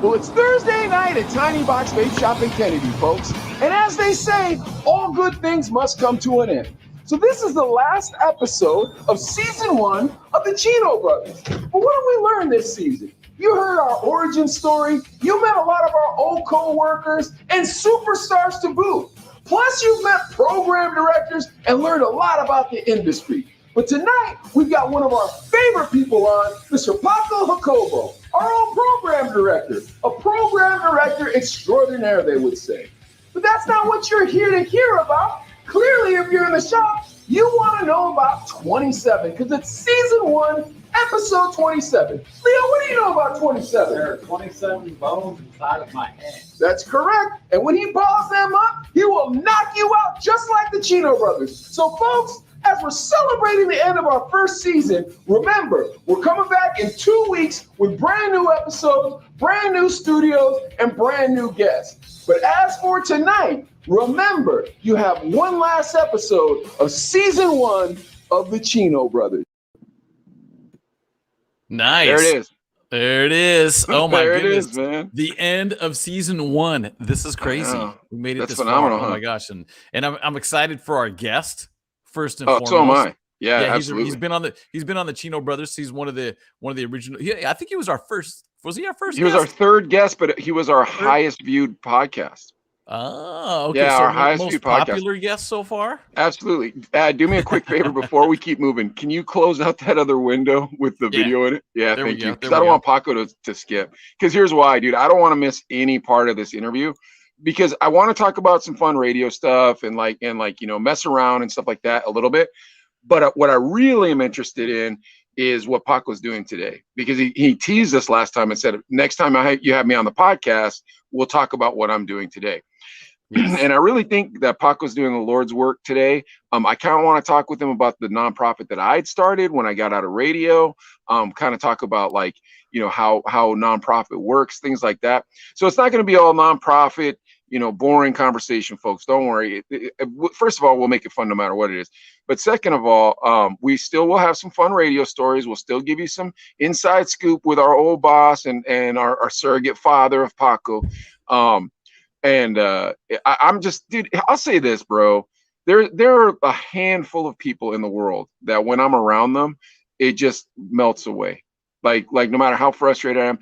Well, it's Thursday night at Tiny Box Vape Shop in Kennedy, folks. And as they say, all good things must come to an end. So this is the last episode of season 1 of the Chino brothers. But what did we learn this season? You heard our origin story. You met a lot of our old co-workers and superstars to boot. Plus, you've met program directors and learned a lot about the industry. But tonight, we've got one of our favorite people on, Mr. Paco Jacobo, our own program director, a program director extraordinaire, they would say. But that's not what you're here to hear about. Clearly, if you're in the shop, you want to know about 27, because it's season 1, episode 27. Leo, what do you know about 27? There are 27 bones inside of my head. That's correct. And when he balls them up, he will knock you out just like the Chino brothers. So, folks, as we're celebrating the end of our first season, remember, we're coming back in 2 weeks with brand new episodes, brand new studios, and brand new guests. But as for tonight, remember, you have one last episode of season 1 of the Chino brothers. Nice. There it is. There it is. Oh my there goodness, it is, man. The end of season 1. This is crazy. We made it That's this phenomenal, far. Oh huh? my gosh. And I'm excited for our guest, first and foremost. So am I. Yeah, absolutely. He's been on the Chino brothers. He's one of the original. Yeah, I think he was our first. Was he our first? He was our third guest, but he was our highest viewed podcast. Oh, okay. Yeah, so our highest most viewed podcast. popular guest so far. Absolutely. Do me a quick favor before we keep moving. Can you close out that other window with the video in it? Yeah, thank you. Because I don't want Paco to skip. Because here's why, dude. I don't want to miss any part of this interview because I want to talk about some fun radio stuff and mess around and stuff like that a little bit. But what I really am interested in is what Paco's doing today, because he teased us last time and said, next time you have me on the podcast, we'll talk about what I'm doing today. Yes. And I really think that Paco's doing the Lord's work today. I kind of want to talk with him about the nonprofit that I'd started when I got out of radio, kind of talk about how nonprofit works, things like that. So it's not going to be all nonprofit, boring conversation, folks. Don't worry. First of all, we'll make it fun no matter what it is. But second of all, we still will have some fun radio stories. We'll still give you some inside scoop with our old boss and our surrogate father of Paco. I'm just, dude, I'll say this, bro. There are a handful of people in the world that when I'm around them, it just melts away. Like no matter how frustrated I am.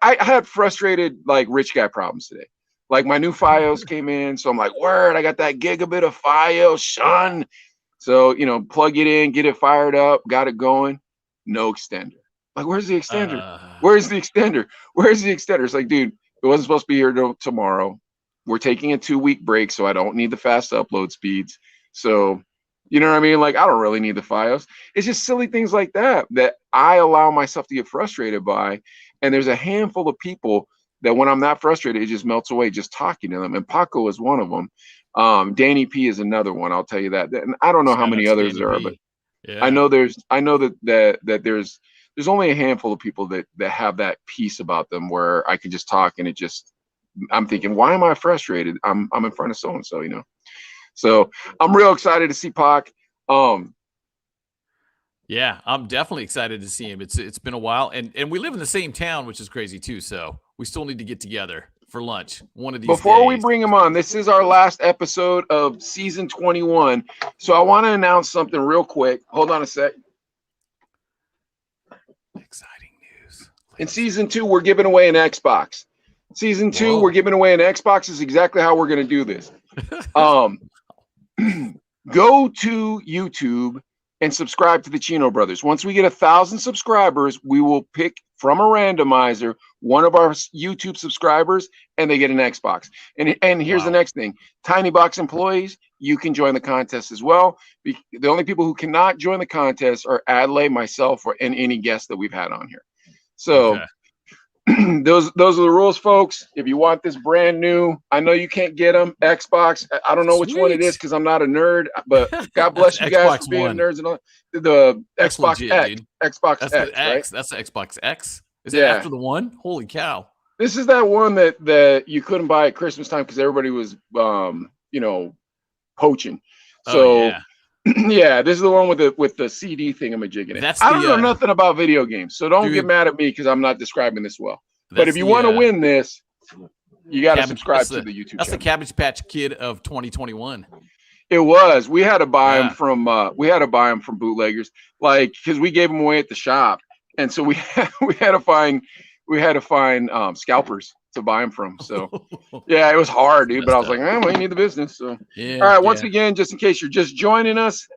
I had frustrated rich guy problems today. Like my new Fios came in, so I'm like, word, I got that gigabit of Fios, son. So, plug it in, get it fired up, got it going. No extender. Like, where's the extender? Where's the extender? Where's the extender? It's like, dude, it wasn't supposed to be here tomorrow. We're taking a 2-week break, so I don't need the fast upload speeds. So, you know what I mean? Like, I don't really need the Fios. It's just silly things like that I allow myself to get frustrated by. And there's a handful of people that when I'm that frustrated, it just melts away just talking to them. And Paco is one of them. Danny P is another one. I'll tell you that. And I don't know how many others there are, but yeah. I know that there's only a handful of people that have that piece about them where I can just talk and I'm thinking, why am I frustrated? I'm in front of so-and-so, So I'm real excited to see Pac. Yeah, I'm definitely excited to see him. It's been a while, and we live in the same town, which is crazy too. So we still need to get together for lunch one of these Before days. we bring him on, this is our last episode of season 21. So I want to announce something real quick. Hold on a sec. Exciting news. In season 2, we're giving away an Xbox. Season 2, we're giving away an Xbox. Is exactly how we're going to do this. Go to YouTube and subscribe to the Chino brothers. Once we get 1,000 subscribers, we will pick from a randomizer one of our YouTube subscribers, and they get an Xbox. And here's the next thing: Tiny Box employees, you can join the contest as well. The only people who cannot join the contest are Adelaide, myself, and any guests that we've had on here. So. Okay. Those are the rules, folks. If you want this brand new, I know you can't get them. Xbox. I don't know which one it is because I'm not a nerd, but God bless you guys for being nerds and all. The Xbox legit, X. Dude. Xbox That's X. The X. Right? That's the Xbox X. Is it after the one? Holy cow! This is that one that you couldn't buy at Christmas time because everybody was poaching. So yeah, this is the one with the CD thingamajig in it. I don't know nothing about video games, so don't get mad at me because I'm not describing this well. But if you want to win this, you got to subscribe to the YouTube channel. That's the Cabbage Patch Kid of 2021. It was. We had to buy them from bootleggers, like, because we gave them away at the shop, and so we had to find scalpers to buy them from. So yeah, it was hard, dude. But I was like, well, you need the business. So all right. Once again, just in case you're just joining us,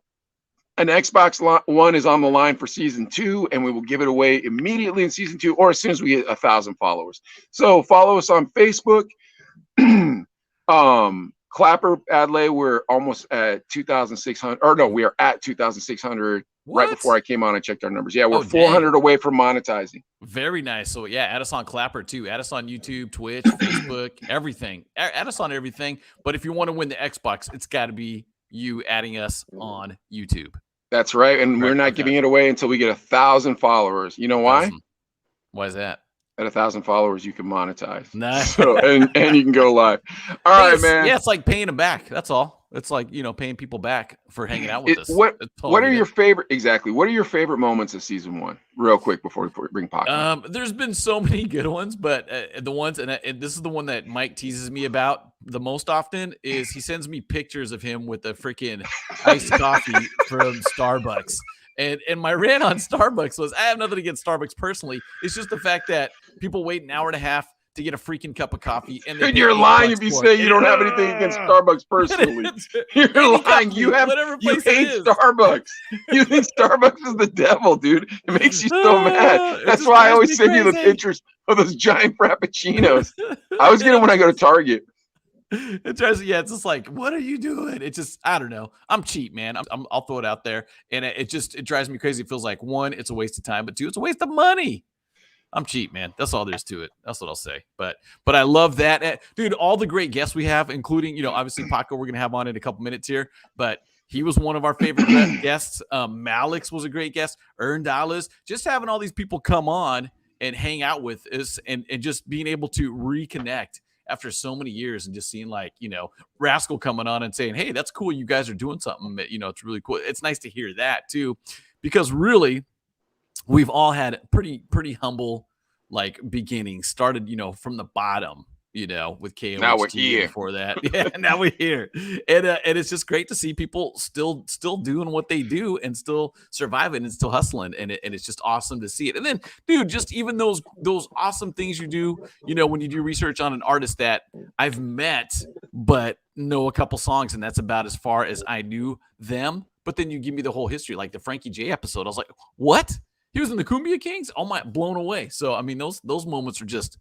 an Xbox One is on the line for season 2, and we will give it away immediately in season 2, or as soon as we get 1,000 followers. So follow us on Facebook. Clapper Adley, we're almost at 2,600, or no, we are at 2,600 right before I came on and checked our numbers. Yeah, we're 400 away from monetizing. Very nice. So yeah, add us on Clapper too. Add us on YouTube, Twitch, Facebook, everything. Add us on everything. But if you want to win the Xbox, it's got to be you adding us on YouTube. That's right. And we're not giving it away until we get 1,000 followers. You know why? Why is that? At 1,000 followers, you can monetize. Nice. So, and you can go live. All right, man. Yeah, it's like paying them back. That's all. It's like, paying people back for hanging out with us. What are your favorite? Exactly. What are your favorite moments of season 1? Real quick before we bring Paco. There's been so many good ones, but the ones, and this is the one that Mike teases me about the most often, is he sends me pictures of him with a freaking iced coffee from Starbucks. And my rant on Starbucks was, I have nothing against Starbucks personally. It's just the fact that people wait an hour and a half to get a freaking cup of coffee. And you're lying if you say you don't have anything against Starbucks personally. You're lying. You hate Starbucks. You think Starbucks is the devil, dude. It makes you so mad. That's why I always send you the pictures of those giant frappuccinos. I always get them when I go to Target. It's just like, what are you doing? It's just, I don't know. I'm cheap, man. I'll throw it out there, and it drives me crazy. It feels like, 1, it's a waste of time, but 2, it's a waste of money. I'm cheap, man. That's all there's to it. That's what I'll say. But I love that, dude. All the great guests we have, including obviously Paco, we're gonna have on in a couple minutes here, but he was one of our favorite guests. Malix was a great guest. Dollars. Just having all these people come on and hang out with us, and just being able to reconnect after so many years, and just seeing Rascal coming on and saying, hey, that's cool. You guys are doing something. It's really cool. It's nice to hear that too, because really we've all had pretty humble beginnings, started, from the bottom, with KOHT. Now we're here. Before that. Yeah, now we're here. And it's just great to see people still doing what they do and still surviving and still hustling. And it's just awesome to see it. And then, dude, just even those awesome things you do, when you do research on an artist that I've met, but know a couple songs, and that's about as far as I knew them. But then you give me the whole history, like the Frankie J episode. I was like, what? He was in the Cumbia Kings? Oh my, blown away. So, I mean, those moments are just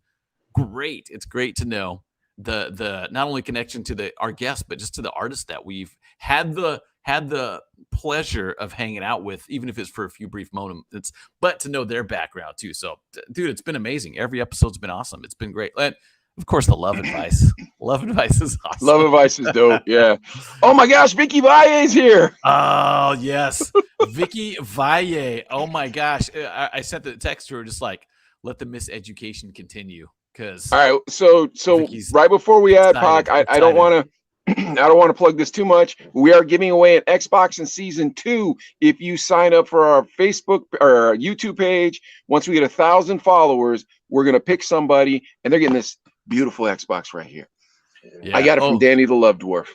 great. It's great to know the not only connection to our guests, but just to the artists that we've had the pleasure of hanging out with, even if it's for a few brief moments, but to know their background too. So, dude, it's been amazing. Every episode's been awesome. It's been great. And of course, the love advice. Love advice is awesome. Love advice is dope. Yeah. Oh my gosh, Vicky Valle's here. Oh yes, Vicky Valle. Oh my gosh, I sent the text to her just like, let the miseducation continue. Because all right, so Vicky's right before we add Pac, I don't want to. I don't want to plug this too much. We are giving away an Xbox in season 2 if you sign up for our Facebook or our YouTube page. Once we get 1,000 followers, we're gonna pick somebody, and they're getting this beautiful Xbox right here. Yeah. I got it from Danny the Love Dwarf.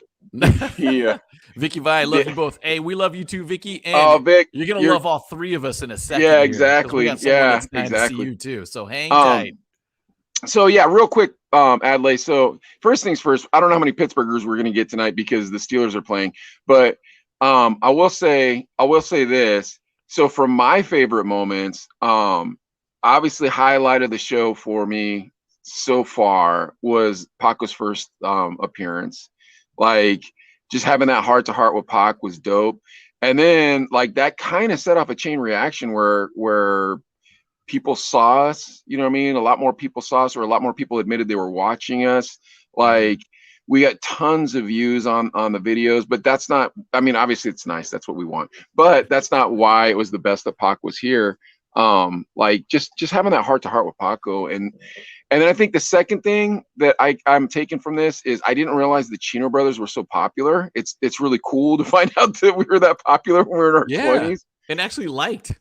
Yeah. Vicky Vi, I love you both. Hey, we love you too, Vicky. And Vic, you're gonna love all 3 of us in a second. Yeah, exactly. Yeah, exactly. To see you too. So hang tight. So yeah, real quick, Adley. So first things first, I don't know how many Pittsburghers we're gonna get tonight because the Steelers are playing, but I will say this. So from my favorite moments, obviously highlight of the show for me so far was Paco's first appearance. Like just having that heart to heart with Pac was dope. And then like that kind of set off a chain reaction where people saw us, you know what I mean? A lot more people saw us, or a lot more people admitted they were watching us. Like we got tons of views on the videos, but that's not, I mean, obviously it's nice. That's what we want, but that's not why it was the best that Pac was here. Like just having that heart to heart with Paco. And then I think the second thing that I'm taking from this is I didn't realize the Chino brothers were so popular. It's really cool to find out that we were that popular when we were in our 20s. And actually liked.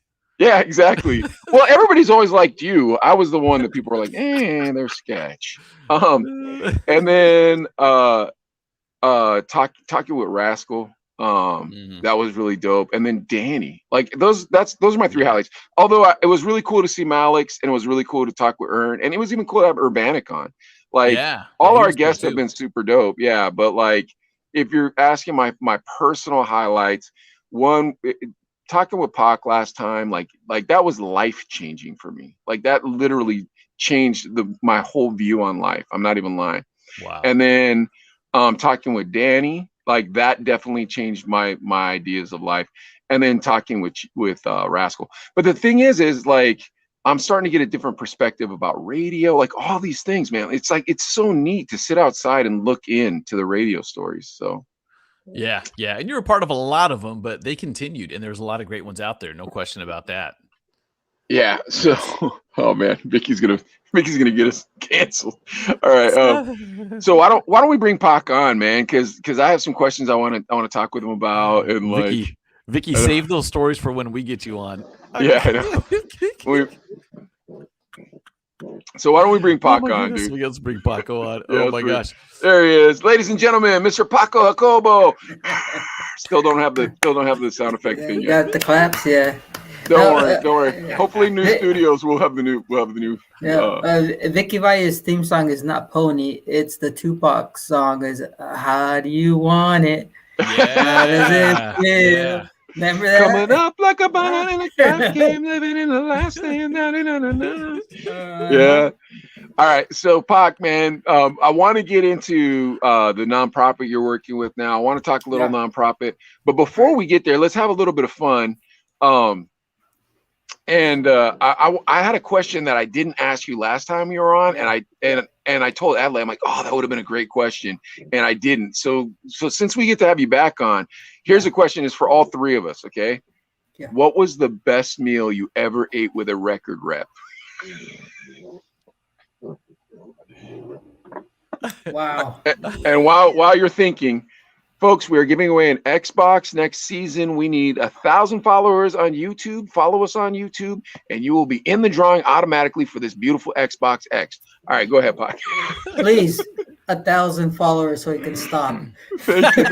Yeah, exactly. Well, everybody's always liked you. I was the one that people were like, they're sketch. And then talking with Rascal. That was really dope. And then Danny, like those are my three highlights. Although it was really cool to see Malix, and it was really cool to talk with Ern, and it was even cool to have Urbanic on. Like all our guests have been super dope. Yeah, but like if you're asking my personal highlights, one, talking with Pac last time, like that was life changing for me. Like that literally changed my whole view on life. I'm not even lying. Wow. And then talking with Danny, like that definitely changed my ideas of life. And then talking with Rascal. But the thing is like I'm starting to get a different perspective about radio, like all these things, man. It's like it's so neat to sit outside and look into the radio stories. So yeah, and you were part of a lot of them, but they continued, and there's a lot of great ones out there, no question about that. Yeah. So, oh man, Vicky's gonna get us canceled. All right. So why don't we bring Pac on, man? Because I have some questions I want to talk with him about, and Vicky, save those stories for when we get you on. Yeah, I know. So why don't we bring Pac on, dude? Let's bring Paco on. Yeah, oh my gosh, there he is, ladies and gentlemen, Mr. Paco Jacobo. Still don't have the sound effect thing yet. Got the claps, yeah. Don't worry. Hopefully, new studios will have the new. Vicky Valla's theme song is not Pony. It's the Tupac song. Is How Do You Want It? Yeah. How does it feel? Yeah. Remember that? Coming up like a banana in a trap game, living in the last stand. Yeah. All right. So, Pac, man, I want to get into the nonprofit you're working with now. I want to talk a little nonprofit, but before we get there, let's have a little bit of fun. And I had a question that I didn't ask you last time you were on, and I told Adelaide, I'm like, oh, that would have been a great question, and I didn't. So since we get to have you back on, here's a question: is for all three of us, okay? Yeah. What was the best meal you ever ate with a record rep? Wow. And while you're thinking, folks, we are giving away an Xbox next season. We need 1,000 followers on YouTube. Follow us on YouTube, and you will be in the drawing automatically for this beautiful Xbox X. All right, go ahead, Pac. Please, 1,000 followers so you can stop. Thank you.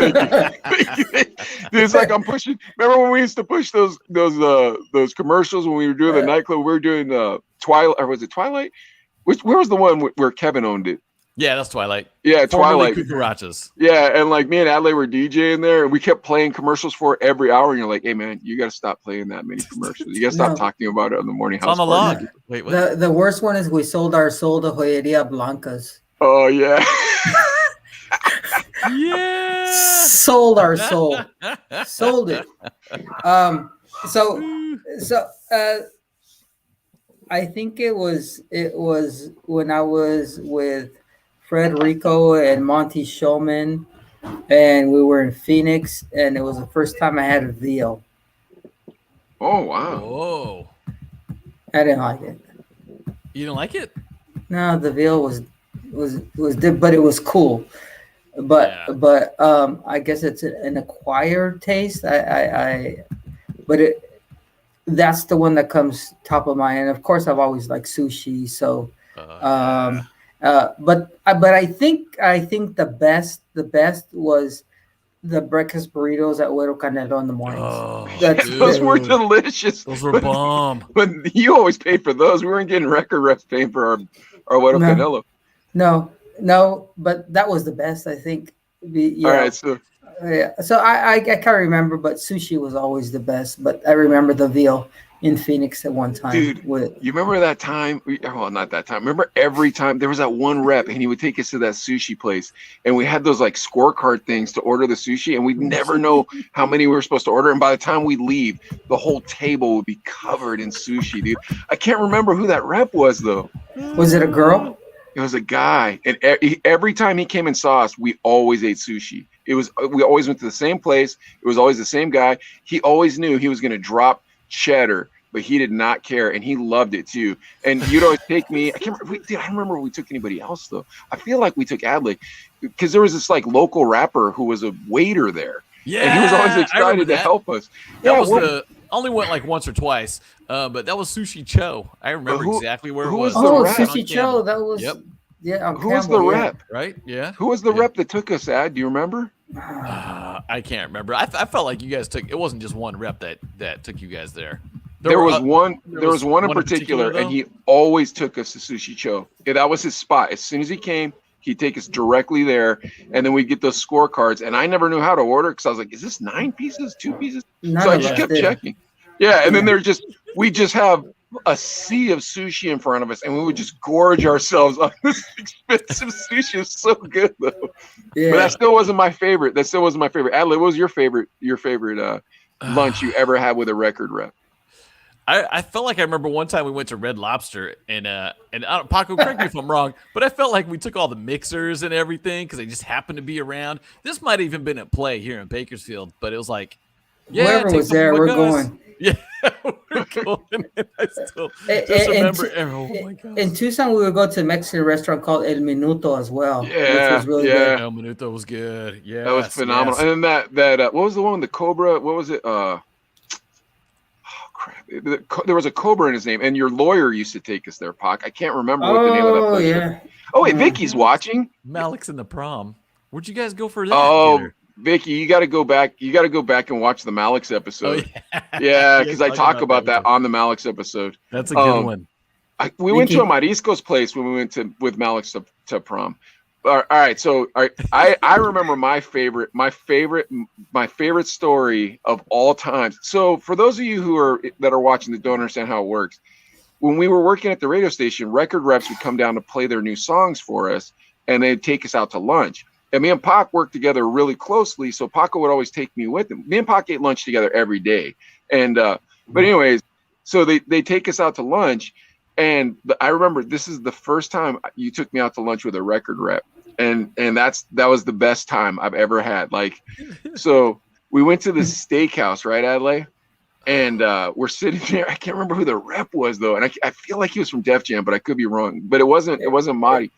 It's like I'm pushing. Remember when we used to push those commercials when we were doing the nightclub? We were doing Twilight, or was it Twilight? Where was the one where Kevin owned it? Yeah, that's Twilight. Yeah, Twilight. Cucarachas. Yeah, and like me and Adelaide were DJing there, and we kept playing commercials for it every hour. And you're like, "Hey, man, you got to stop playing that many commercials. You got to stop talking about it on the morning house." It's on the log. Wait, what? The worst one is we sold our soul to Joyeria Blancas. Oh yeah. Yeah. Sold our soul. Sold it. So I think it was when I was with Frederico and Monty Showman, and we were in Phoenix, and it was the first time I had a veal. Oh wow! Whoa! I didn't like it. You didn't like it? No, the veal was but it was cool. But I guess it's an acquired taste. That's the one that comes top of mind. And of course, I've always liked sushi. So. But I think the best was the breakfast burritos at Güero Canelo in the mornings. Oh, those were delicious. Those were bomb. But you always paid for those. We weren't getting record reps paying for our Güero Canelo. No, but that was the best, I think. All right, so I can't remember, but sushi was always the best. But I remember the veal in Phoenix at one time. Dude, you remember that time? Well, not that time. Remember every time there was that one rep, and he would take us to that sushi place, and we had those like scorecard things to order the sushi, and we'd never know how many we were supposed to order. And by the time we leave, the whole table would be covered in sushi, dude. I can't remember who that rep was though. Was it a girl? It was a guy, and every time he came and saw us, we always ate sushi. We always went to the same place. It was always the same guy. He always knew he was going to drop cheddar, but he did not care, and he loved it too. And you'd always take me. I don't remember if we took anybody else though. I feel like we took Adley because there was this like local rapper who was a waiter there. Yeah, and he was always excited to help us. That was only went like once or twice, but that was Sushi Cho. I remember exactly where it who was. was the Oh, rep? Sushi Cho. That was. Yep. Yeah, on Who was the Campbell, yeah. rep? Right? Yeah. Who was the Yeah. rep that took us, Ad? Do you remember? I can't remember. I felt like you guys took. It wasn't just one rep that took you guys there. There were, was one. there There was was one in one in particular, particular, and he always took us to Sushi Cho. Yeah, that was his spot. As soon as he came, he'd take us directly there, and then we'd get those scorecards. And I never knew how to order because I was like, "Is this 9 pieces, 2 pieces?" None So I of just us kept did. checking. Yeah, and then we just have a sea of sushi in front of us, and we would just gorge ourselves on this expensive sushi. It's so good though. Yeah. But that still wasn't my favorite. That still wasn't my favorite. Adley, what was your favorite lunch you ever had with a record rep? I felt like I remember one time we went to Red Lobster and Paco, correct me if I'm wrong, but I felt like we took all the mixers and everything because they just happened to be around. This might have even been at play here in Bakersfield, but it was like, yeah, Whoever take was something there, with we're us. going. Yeah, we're going. I still And- just and- remember. and- Oh my god. In Tucson, we would go to a Mexican restaurant called El Minuto as well, which Yeah, was really yeah. good. El Minuto was good. Yeah, That was phenomenal. And then that what was the one with the Cobra? What was it? Oh crap! There was a Cobra in his name, and your lawyer used to take us there, Pac. I can't remember what the name of that Oh, place was. yeah. Oh wait, Vicky's watching. Malik's in the prom. Where'd you guys go for that? Oh, dinner? Vicky, you got to go back. You got to go back and watch the Malik's episode. yeah. Yeah, because I talk talk about that with us. on the Malik's episode. That's a good one. We went to Vicky. a Marisco's place when we went with Malik's to prom. All right, so I remember my favorite story of all times. So for those of you that are watching that don't understand how it works, when we were working at the radio station, record reps would come down to play their new songs for us, and they'd take us out to lunch. And me and Pac worked together really closely, so Paco would always take me with him. Me and Pac ate lunch together every day. And but anyways, so they take us out to lunch, and I remember this is the first time you took me out to lunch with a record rep, and that was the best time I've ever had. Like, so we went to this steakhouse, right, Adelaide? And we're sitting there. I can't remember who the rep was though, and I feel like he was from Def Jam, but I could be wrong. But it wasn't Marty.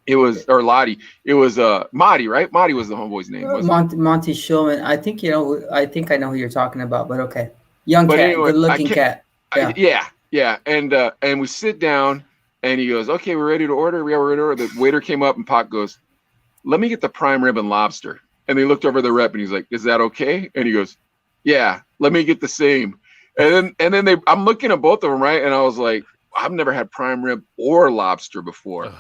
It was, or Lottie. It was Marty, right? Marty was the homeboy's name. Wasn't it? Monty Shulman. I think I know who you're talking about, but okay. Young But cat, anyway, good-looking cat. Yeah. Yeah. And we sit down, and he goes, "Okay, we're ready to order." Yeah, we're ready to order. The waiter came up, and Pac goes, "Let me get the prime rib and lobster." And they looked over the rep, and he's like, "Is that okay?" And he goes, "Yeah, let me get the same." And then I'm looking at both of them, right? And I was like, I've never had prime rib or lobster before,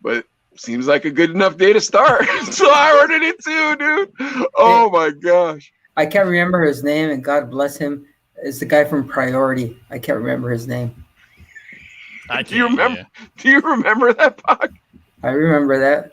but seems like a good enough day to start. So I ordered it too, dude. Oh my gosh. I can't remember his name, and God bless him. It's the guy from Priority. I can't remember his name. Do you remember that, Pac? I remember that.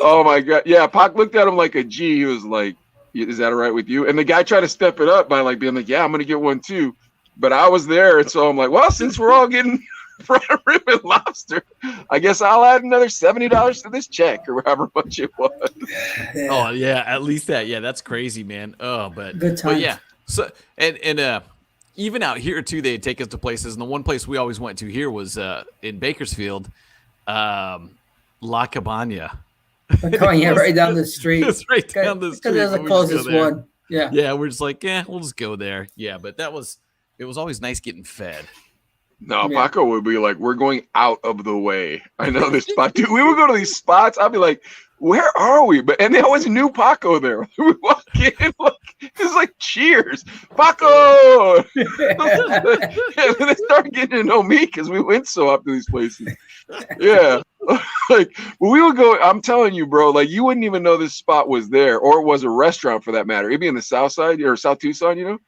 Oh my god. Yeah, Pac looked at him like a G. He was like, "Is that all right with you?" And the guy tried to step it up by like being like, "Yeah, I'm gonna get one too." But I was there, and so I'm like, "Well, since we're all getting fried rib and lobster, I guess I'll add another $70 to this check or however much it was." Yeah. Oh yeah, at least that. Yeah, that's crazy, man. Oh, but Good times. But yeah. So and even out here too, they'd take us to places. And the one place we always went to here was in Bakersfield, La Cabana. Right down the street. It's right down the street. Because that's the but we just go closest there. one. Yeah. Yeah, we're just like, we'll just go there. Yeah, but it was always nice getting fed. No, Yeah. Paco would be like, "We're going out of the way. I know this spot." Dude, we would go to these spots. I'd be like, "Where are we?" But and they always knew Paco there. We walk in, like it's like cheers, Paco. And then they start getting to know me because we went so up to these places. Yeah, like we would go. I'm telling you, bro. Like you wouldn't even know this spot was there, or it was a restaurant for that matter. It'd be in the South Side or South Tucson, you know.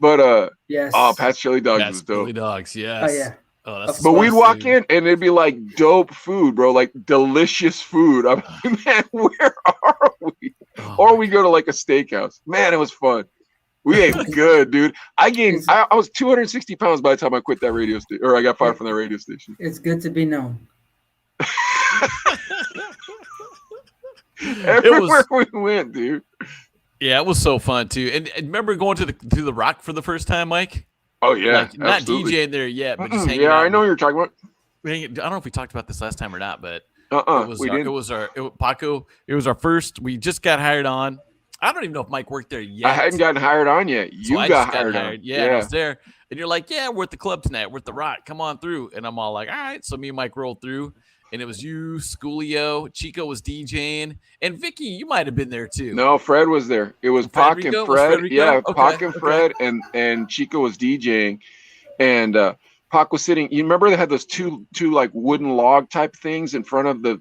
But Yes. oh, Pat's Chili Dogs That's was dope. Chili Dogs. Yes. Oh, yeah. Oh, that's But we'd the walk best, in and it'd be like dope food, bro, like delicious food. I'm like, man, where are we? dude. Oh, Or we go to like a steakhouse. Man, it was fun. We ate good, dude. I was 260 pounds by the time I quit that radio station, or I got fired from that radio station. It's good to be known. Everywhere we went, dude. yeah, it was so fun too. And remember going to the Rock for the first time, Mike? Oh yeah, Like, not absolutely. DJing there yet, but just hanging Yeah, out. I know what you're talking about. I don't know if we talked about this last time or not, but We didn't. Paco. It was our first. We just got hired on, I don't even know if Mike worked there I yet. hadn't gotten hired on yet. So You I got just got hired on. hired. Yeah, and I was there. And you're like, yeah, we're at the club tonight. We're at the Rock. Come on through. And I'm all like, all right. So me and Mike rolled through. And it was you, Schoolio, Chico was DJing, and Vicky, you might have been there too. No, Fred was there. It was Pac and Fred. Yeah, okay, Pac and Fred, and Chico was DJing, and Pac was sitting. You remember they had those two like wooden log type things in front of the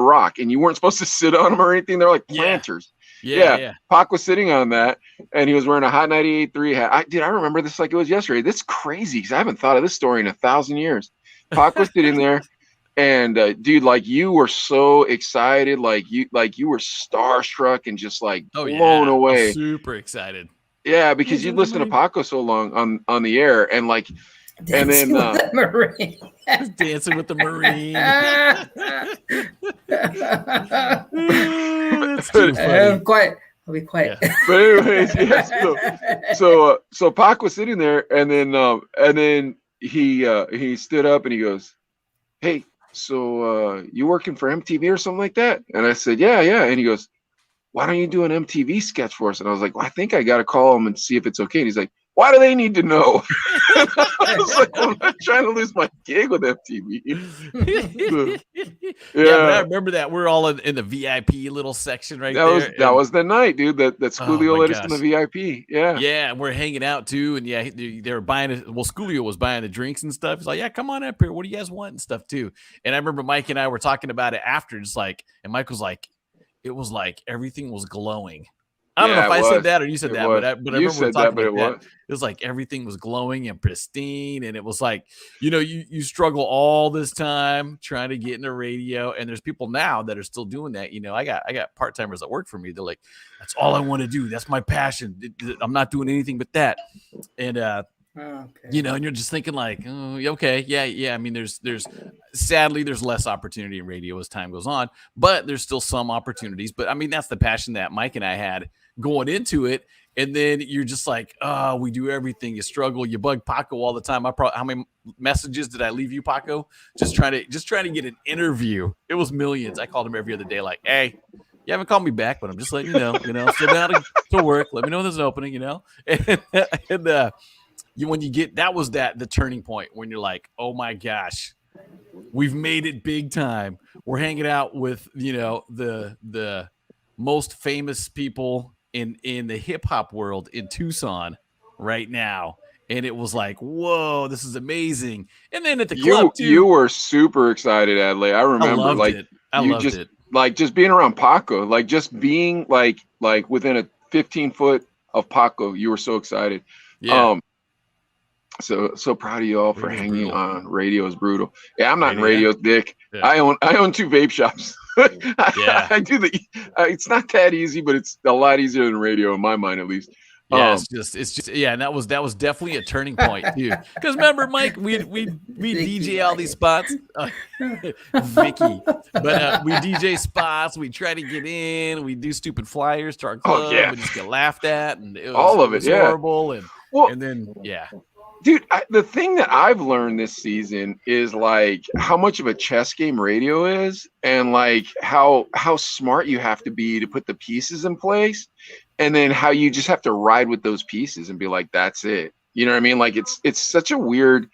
Rock, and you weren't supposed to sit on them or anything. They're like planters. Yeah. Pac was sitting on that, and he was wearing a Hot 98.3 hat. I remember this like it was yesterday. This is crazy because I haven't thought of this story in 1,000 years. Pac was sitting there. And dude, like you were so excited, like you were starstruck and just like blown away. Super excited. Yeah, because you'd listen to Paco so long on the air, and like, Dancing with the Marine. Dancing with the Marine. That's too funny. I'll be quiet. Yeah. But anyways, yeah, so Pac was sitting there, and then he stood up and he goes, "Hey, so you working for MTV or something like that?" And I said, yeah. And he goes, "Why don't you do an MTV sketch for us?" And I was like, "Well, I think I got to call him and see if it's okay." And he's like, "Why do they need to know?" I was like, "I'm not trying to lose my gig with MTV." Yeah, but I remember that we're all in the VIP little section there. That was the night, dude. That Schoolio let us in the VIP. Yeah, and we're hanging out too. And yeah, they were buying it. Well, Schoolio was buying the drinks and stuff. He's like, "Yeah, come on up here. What do you guys want and stuff too?" And I remember Mike and I were talking about it after, just like, and Mike was like, it was like everything was glowing. I don't know if I said that or you said that, but I remember we were talking about that. It was like everything was glowing and pristine, and it was like, you struggle all this time trying to get into radio, and there's people now that are still doing that. I got part-timers that work for me. They're like, "That's all I want to do. That's my passion. I'm not doing anything but that." And and you're just thinking like, "Oh, okay, yeah." I mean, there's sadly there's less opportunity in radio as time goes on, but there's still some opportunities. But I mean, that's the passion that Mike and I had going into it. And then you're just like, "Oh, we do everything." You struggle. You bug Paco all the time. How many messages did I leave you, Paco? Just trying to get an interview. It was millions. I called him every other day, like, "Hey, you haven't called me back, but I'm just letting you know. Still down to work. Let me know when there's an opening." And when you get the turning point when you're like, "Oh my gosh, we've made it big time. We're hanging out with the most famous people in the hip hop world in Tucson right now." And it was like, "Whoa, this is amazing." And then at the club too, you were super excited, Adley. I remember I loved it. Like just being around Paco, like just being like within a 15-foot of Paco, you were so excited. Yeah. So proud of you all for hanging on. Radio is brutal. Yeah, I'm not in radio, Dick. Yeah. I own 2 vape shops. I do it's not that easy, but it's a lot easier than radio in my mind, at least. Yeah, it's just and that was definitely a turning point too. Because remember, Mike, we DJ all these spots, Vicky, but we DJ spots. We try to get in. We do stupid flyers to our club. We just get laughed at, and it was horrible. And then dude, the thing that I've learned this season is like how much of a chess game radio is, and like how smart you have to be to put the pieces in place, and then how you just have to ride with those pieces and be like, "That's it." You know what I mean? Like it's such a weird,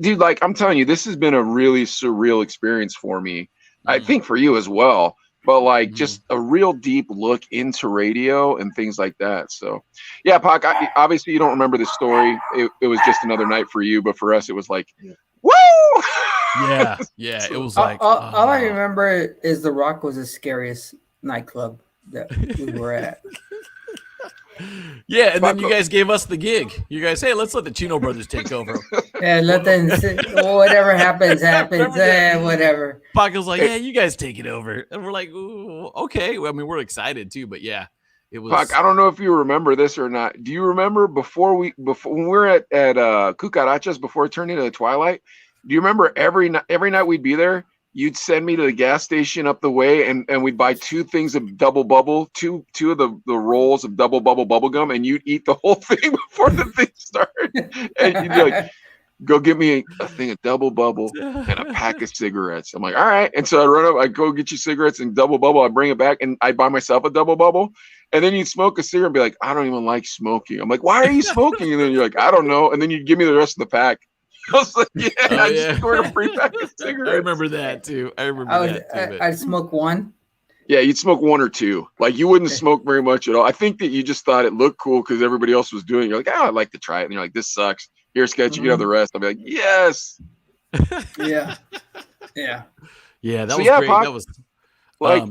dude. Like I'm telling you, this has been a really surreal experience for me. I think for you as well. But like just a real deep look into radio and things like that. So, yeah, Pac, obviously you don't remember the story. It was just another night for you, but for us, it was like, woo! Yeah. It was like all I remember is the Rock was the scariest nightclub that we were at. Yeah, and then you guys gave us the gig. You guys, "Hey, let's let the Chino brothers take over." Yeah, let them. Whatever happens. Whatever. Paco's like, "Yeah, you guys take it over," and we're like, "Ooh, okay." Well, I mean, we're excited too, but yeah, it was. Pac, I don't know if you remember this or not. Do you remember before when we were at Cucarachas before it turned into Twilight? Do you remember every night we'd be there? You'd send me to the gas station up the way, and we'd buy 2 things of double bubble, two of the rolls of double bubble gum, and you'd eat the whole thing before the thing started. And you'd be like, go get me a thing of double bubble and a pack of cigarettes. I'm like, all right. And so I run up, I go get you cigarettes and double bubble. I bring it back and I buy myself a double bubble. And then you'd smoke a cigarette and be like, I don't even like smoking. I'm like, why are you smoking? And then you're like, I don't know. And then you'd give me the rest of the pack. I was like, yeah, I just scored a free pack of cigarettes. I remember that too. I'd smoke one. Yeah, you'd smoke one or two. Like you wouldn't smoke very much at all. I think that you just thought it looked cool because everybody else was doing it. You're like, oh, I'd like to try it. And you're like, this sucks. Here, Sketch, you can have the rest. I'll be like, yes. Yeah. Yeah, that was great. Pac, that was like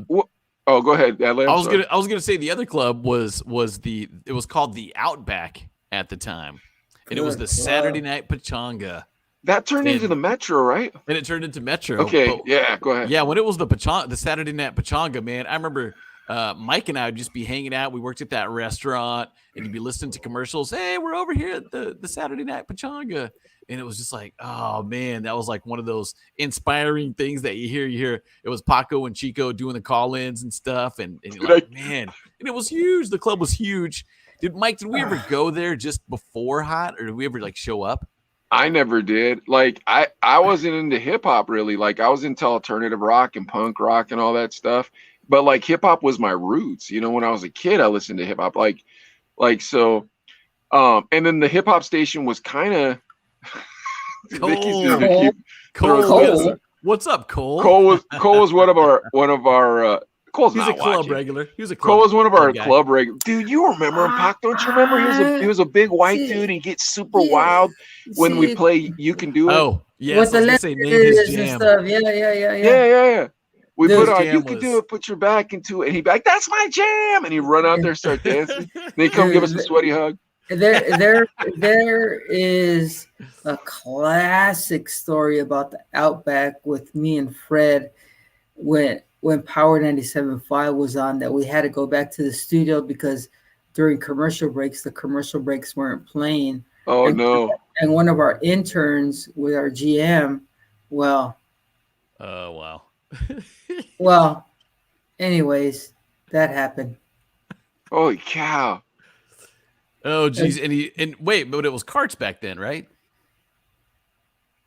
oh, go ahead. I was gonna say the other club was called the Outback at the time. And it was the Saturday Night Pachanga. That turned into the Metro, right? And it turned into Metro. Okay, yeah, go ahead. Yeah, when it was the Saturday Night Pachanga, man, I remember Mike and I would just be hanging out. We worked at that restaurant, and you'd be listening to commercials. Hey, we're over here at the Saturday Night Pachanga. And it was just like, oh, man, that was like one of those inspiring things that you hear. It was Paco and Chico doing the call-ins and stuff. And you're like, man, and it was huge. The club was huge. Did we ever go there just before KOHT, or did we ever like show up? I never did. Like I wasn't into hip hop really. Like I was into alternative rock and punk rock and all that stuff. But like hip hop was my roots. You know, when I was a kid, I listened to hip hop. Like so. And then the hip hop station was kind of Cole. What's up, Cole? Cole was one of our Cole's He's not a club watching. regular. He was a club. Cole was one of our guy. club regular. Dude, you remember him, Pac? Don't you remember? He was a big white dude. He gets super wild when we play. You Can Do It. Oh, yes. With the letters and stuff. Yeah. We put on You Can Do It. Put your back into it, and he'd be like, "That's my jam!" And he'd run out there, and start dancing. Then he'd come give us a sweaty hug. There is a classic story about the Outback with me and Fred when Power 97.5 was on, that we had to go back to the studio because during commercial breaks, the commercial breaks weren't playing. Oh, no. And one of our interns with our GM, well. Oh, wow. Well, anyways, that happened. Holy cow. Oh, geez. And wait, but it was carts back then, right?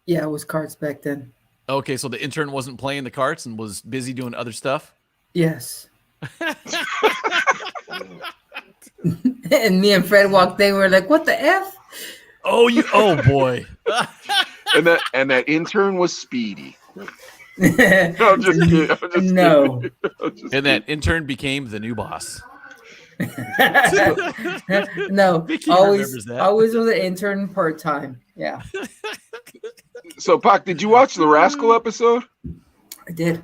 Yeah, it was carts back then. Okay, so the intern wasn't playing the carts and was busy doing other stuff? Yes. And me and Fred walked in. We were like, "What the F?" Oh boy. and that intern was Speedy. No, I'm just kidding. No. And that intern became the new boss. No, Vicky always that. was an intern part-time. Yeah. So, Pac, did you watch the Rascal episode? I did.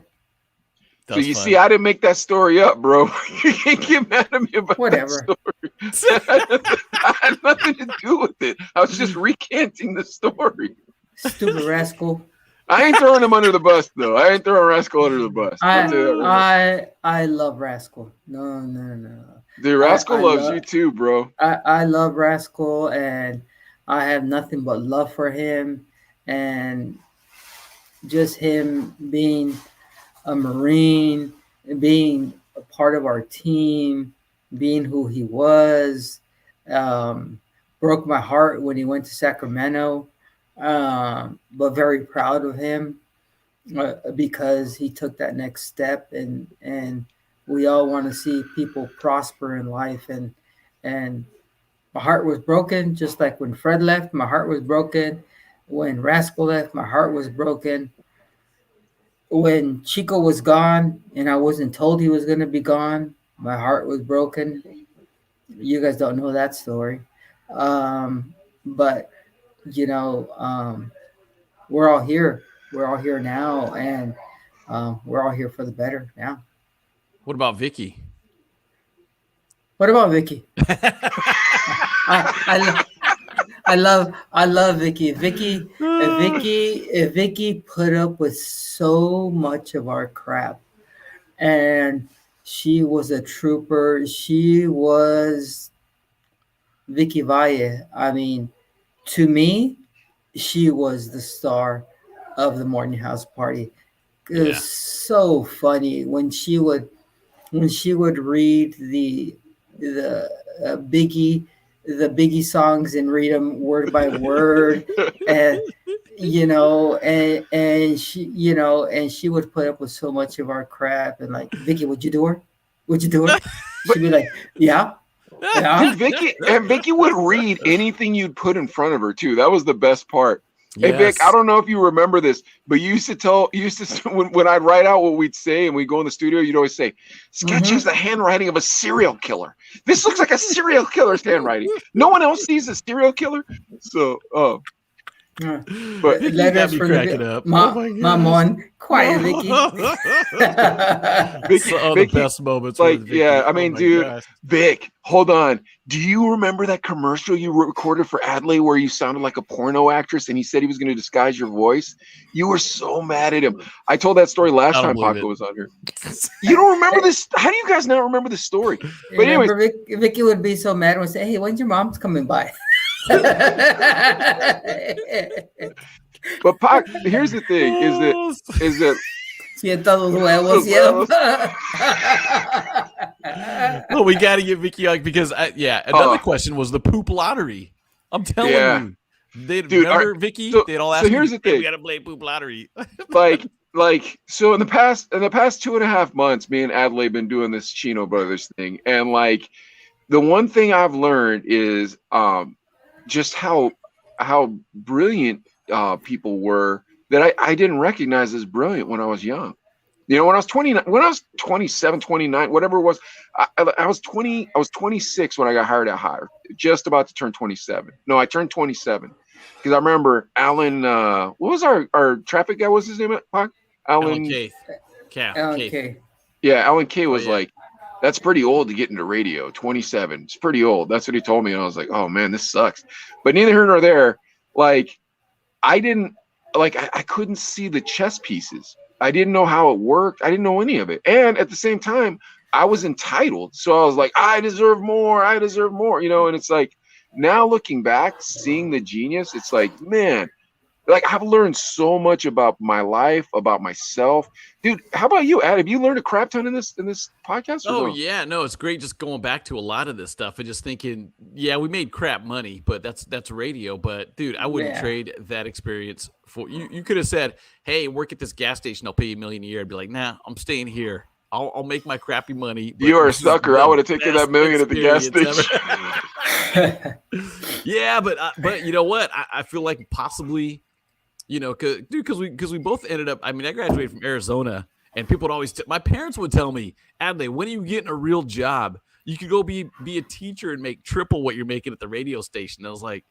So you see, I didn't make that story up, bro. You can't get mad at me about whatever. That story. I had nothing to do with it. I was just recanting the story. Stupid rascal. I ain't throwing him under the bus, though. I ain't throwing Rascal under the bus. I love Rascal. No. Dude, Rascal loves you too, bro. I love Rascal, and I have nothing but love for him, and just him being a Marine, being a part of our team, being who he was, broke my heart when he went to Sacramento, but very proud of him because he took that next step, and we all want to see people prosper in life, and my heart was broken, just like when Fred left, my heart was broken. When Rascal left, my heart was broken. When Chico was gone and I wasn't told he was going to be gone, my heart was broken. You guys don't know that story. But, we're all here. We're all here now, and we're all here for the better now. What about Vicky? What about Vicky? I love Vicky. Vicky put up with so much of our crap, and she was a trooper. She was Vicky Valle. I mean, to me, she was the star of the morning house party. It was so funny when she would read the Biggie the Biggie songs and read them word by word, and and she would put up with so much of our crap, and like, Vicky, would you do her? Would you do her? She'd be like, yeah. Yeah. Dude, Vicky would read anything you'd put in front of her too. That was the best part. Hey Yes. Vic, I don't know if you remember this, but you used to when I'd write out what we'd say and we'd go in the studio, you'd always say, "Sketch has the handwriting of a serial killer. This looks like a serial killer's handwriting. No one else sees a serial killer." So, but Letters from cracking the up. Mamon, quiet, Vicky. Vicky, the best moments. like, with Vicky. yeah, I Oh mean, my dude, gosh. Vic, hold on. Do you remember that commercial you recorded for Adley where you sounded like a porno actress and he said he was going to disguise your voice? You were so mad at him. I told that story last I don't time believe Paco it. was on here. You don't remember this? How do you guys not remember this story? But anyways, Remember, Vicky would be so mad and say, "Hey, when's your mom's coming by?" but Pac, here's the thing: is that Sienta los huevos, yeah. Well, we got to get Vicky on because another question was the poop lottery. I'm telling you, they remember Vicky. They'd all ask me, here's the thing: we got to play poop lottery. so in the past 2.5 months, me and Adley have been doing this Chino Brothers thing, and like the one thing I've learned is just how brilliant people were that I didn't recognize as brilliant when I was young. You know, when I was 27, 29, whatever it was, I was 26 when I got hired at Hire, just about to turn 27. No, I turned 27 because I remember Alan. What was our traffic guy? What's his name? Alan Keith. Okay. Yeah, Alan K was like, that's pretty old to get into radio. 27. It's pretty old. That's what he told me. And I was like, oh man, this sucks. But neither here nor there. Like, I couldn't see the chess pieces. I didn't know how it worked. I didn't know any of it. And at the same time, I was entitled. So I was like, I deserve more. You know, and it's like, now looking back, seeing the genius, it's like, man, like I've learned so much about my life, about myself. Dude, how about you, Ad? Have you learned a crap ton in this podcast? Oh, yeah. No, it's great just going back to a lot of this stuff and just thinking, yeah, we made crap money, but that's radio. But dude, I wouldn't trade that experience for you. You could have said, hey, work at this gas station, I'll pay you $1 million a year. I'd be like, nah, I'm staying here. I'll make my crappy money. You are a sucker. I would have taken that $1 million at the gas station. Yeah, but you know what? I feel like possibly, you know, because we both ended up. I mean, I graduated from Arizona, and people would always. My parents would tell me, Adley, when are you getting a real job? You could go be a teacher and make triple what you're making at the radio station. And I was like,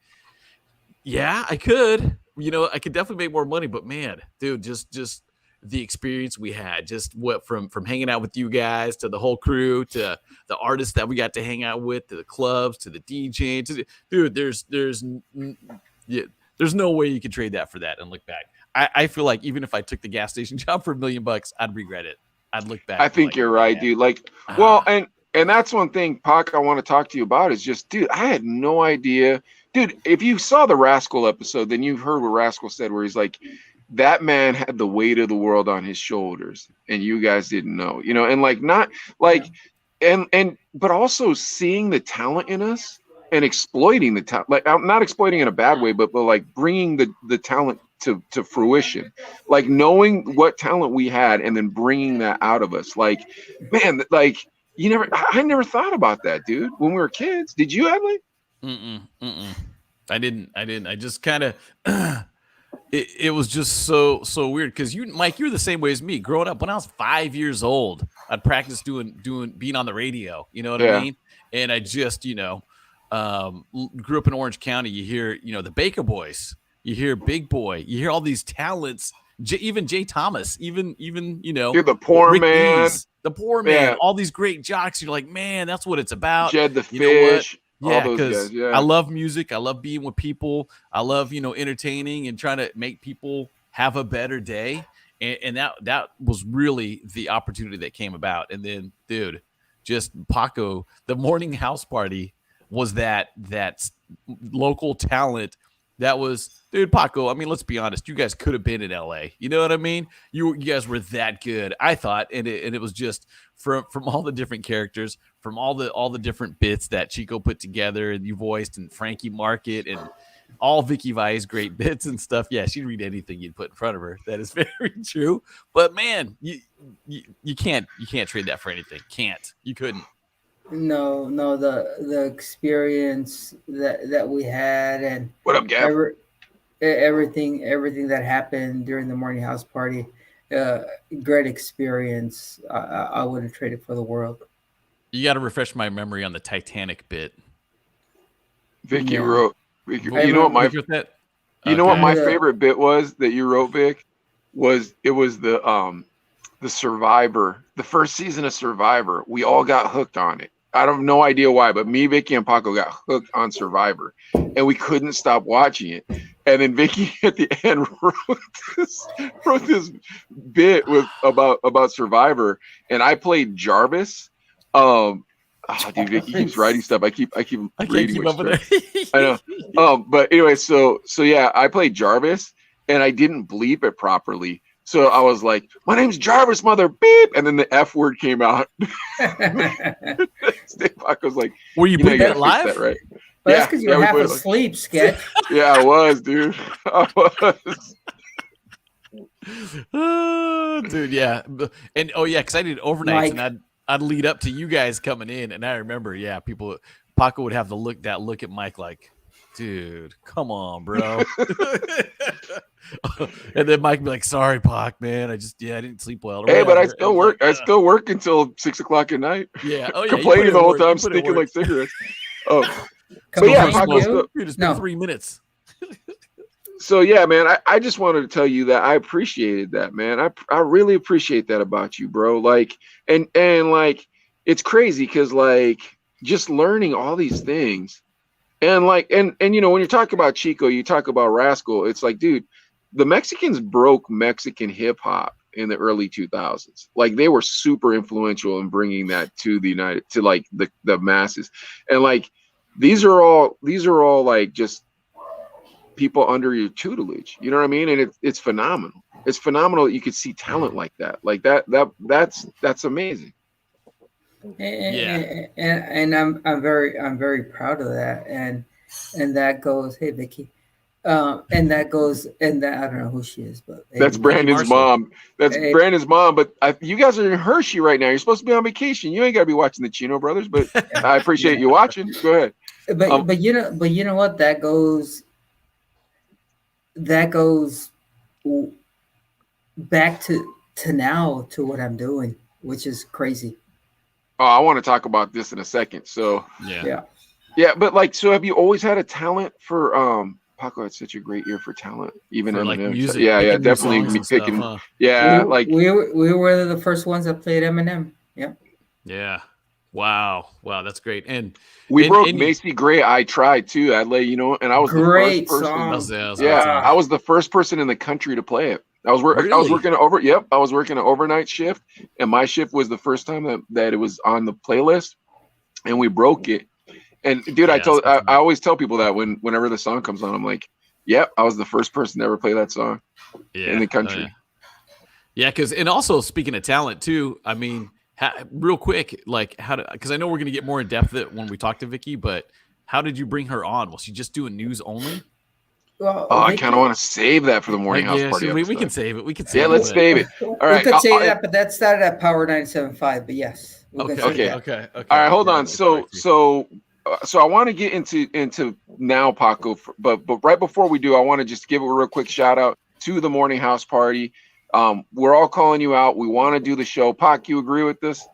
yeah, I could. You know, I could definitely make more money, but man, dude, just the experience we had, just what from hanging out with you guys to the whole crew to the artists that we got to hang out with to the clubs to the DJing. Dude, there's no way you could trade that for that and look back. I feel like even if I took the gas station job for $1 million, I'd regret it. I'd look back. I think you're right, dude. Like, well, and that's one thing, Pac, I want to talk to you about is just, dude, I had no idea. Dude, if you saw the Rascal episode, then you've heard what Rascal said, where he's like, that man had the weight of the world on his shoulders, and you guys didn't know, you know, and like not like, but also seeing the talent in us and exploiting the talent, like I'm not exploiting in a bad way, but like bringing the talent to fruition, like knowing what talent we had and then bringing that out of us. Like, man, like I never thought about that, dude, when we were kids. Did you, Adley? I didn't. I just kind of, it was just so weird. Cause Mike, you were the same way as me growing up. When I was 5 years old, I'd practice being on the radio, you know what I mean? And I just, grew up in Orange County. You hear, the Baker Boys, you hear Big Boy, you hear all these talents, even Jay Thomas, even, you're the poor Rick man, Dees, the poor man, all these great jocks. You're like, man, that's what it's about. Jed the you know Fish. Yeah, because I love music. I love being with people. I love, entertaining and trying to make people have a better day. And that was really the opportunity that came about. And then, dude, just Paco, the morning house party was that local talent That was, dude, Paco. I mean, let's be honest. You guys could have been in LA. You know what I mean? You guys were that good. I thought, and it was just from all the different characters, from all the different bits that Chico put together, and you voiced, and Frankie Market, and all Vicky Vai's great bits and stuff. Yeah, she'd read anything you'd put in front of her. That is very true. But man, you can't trade that for anything. Can't. You couldn't. No, the experience that we had, and What up, Gav? everything that happened during the morning house party, great experience. I wouldn't trade it for the world. You got to refresh my memory on the Titanic bit. Vicky Yeah. wrote. Vicky, you know what my favorite bit was that you wrote, Vic? It was the Survivor, the first season of Survivor. We all got hooked on it. I have no idea why, but me, Vicky, and Paco got hooked on Survivor, and we couldn't stop watching it. And then Vicky at the end wrote this bit about Survivor, and I played Jarvis. Dude, Vicky keeps writing stuff. I keep reading. Can't keep up with it. I know. But anyway, so yeah, I played Jarvis, and I didn't bleep it properly. So I was like, "My name's Jarvis, mother beep," and then the F word came out. Pac was like, "Were you putting that live?" That, right? Well, that's because you're half asleep, Sketch. Yeah, I was, dude. I was. Dude, yeah, and because I did overnights, and I'd lead up to you guys coming in, and I remember, Paco would have that look at Mike like, dude, come on, bro. And then Mike would be like, sorry, Pac, man. I didn't sleep well. Hey, but I still work. I still work until 6 o'clock at night. Yeah. Oh, yeah. Complaining the whole time, stinking like cigarettes. Oh, but yeah, Paco, it's been 3 minutes. So yeah, man, I just wanted to tell you that I appreciated that, man. I really appreciate that about you, bro. Like, and like, it's crazy because like just learning all these things, and like, and you know, when you talk about Chico, you talk about Rascal. It's like, dude, the Mexicans broke Mexican hip hop in the early 2000s. Like, they were super influential in bringing that to like the masses, and like these are all like just people under your tutelage, you know what I mean? And it's phenomenal. It's phenomenal that you could see talent like that. Like that's amazing. And I'm very proud of that. And that goes, hey Vicky. And that goes, and that, I don't know who she is, but hey, that's Brandon's mom. That's Brandon's mom. But you guys are in Hershey right now. You're supposed to be on vacation. You ain't got to be watching the Chino brothers. But I appreciate you watching. Go ahead. But you know what? That goes back to now to what I'm doing, which is crazy. Oh, I want to talk about this in a second. So yeah. But like, so have you always had a talent for Paco had such a great ear for talent, even for in like music. Yeah, definitely me picking. Stuff, huh? Yeah, we were the first ones that played Eminem. Yeah. Yeah. Wow, that's great. And we broke Macy Gray. I tried too. I lay, you know, and I was great the first person. I was the first person in the country to play it. I was working I was working an overnight shift, and my shift was the first time that it was on the playlist, and we broke it. And dude, I always tell people that whenever the song comes on, I'm like, yep, I was the first person to ever play that song in the country. Yeah, because, and also speaking of talent too, I mean, real quick, like because I know we're gonna get more in depth when we talk to Vicky, but how did you bring her on? Was she just doing news only? Well, I kind of want to save that for the morning house party. We can save it. We can save it. Let's save it. All right, we could save that, but that started at Power 97.5. But yes. Okay. All right, hold on. So I want to get into now, Paco, but right before we do, I want to just give a real quick shout out to the morning house party. We're all calling you out. We want to do the show. Pac, you agree with this?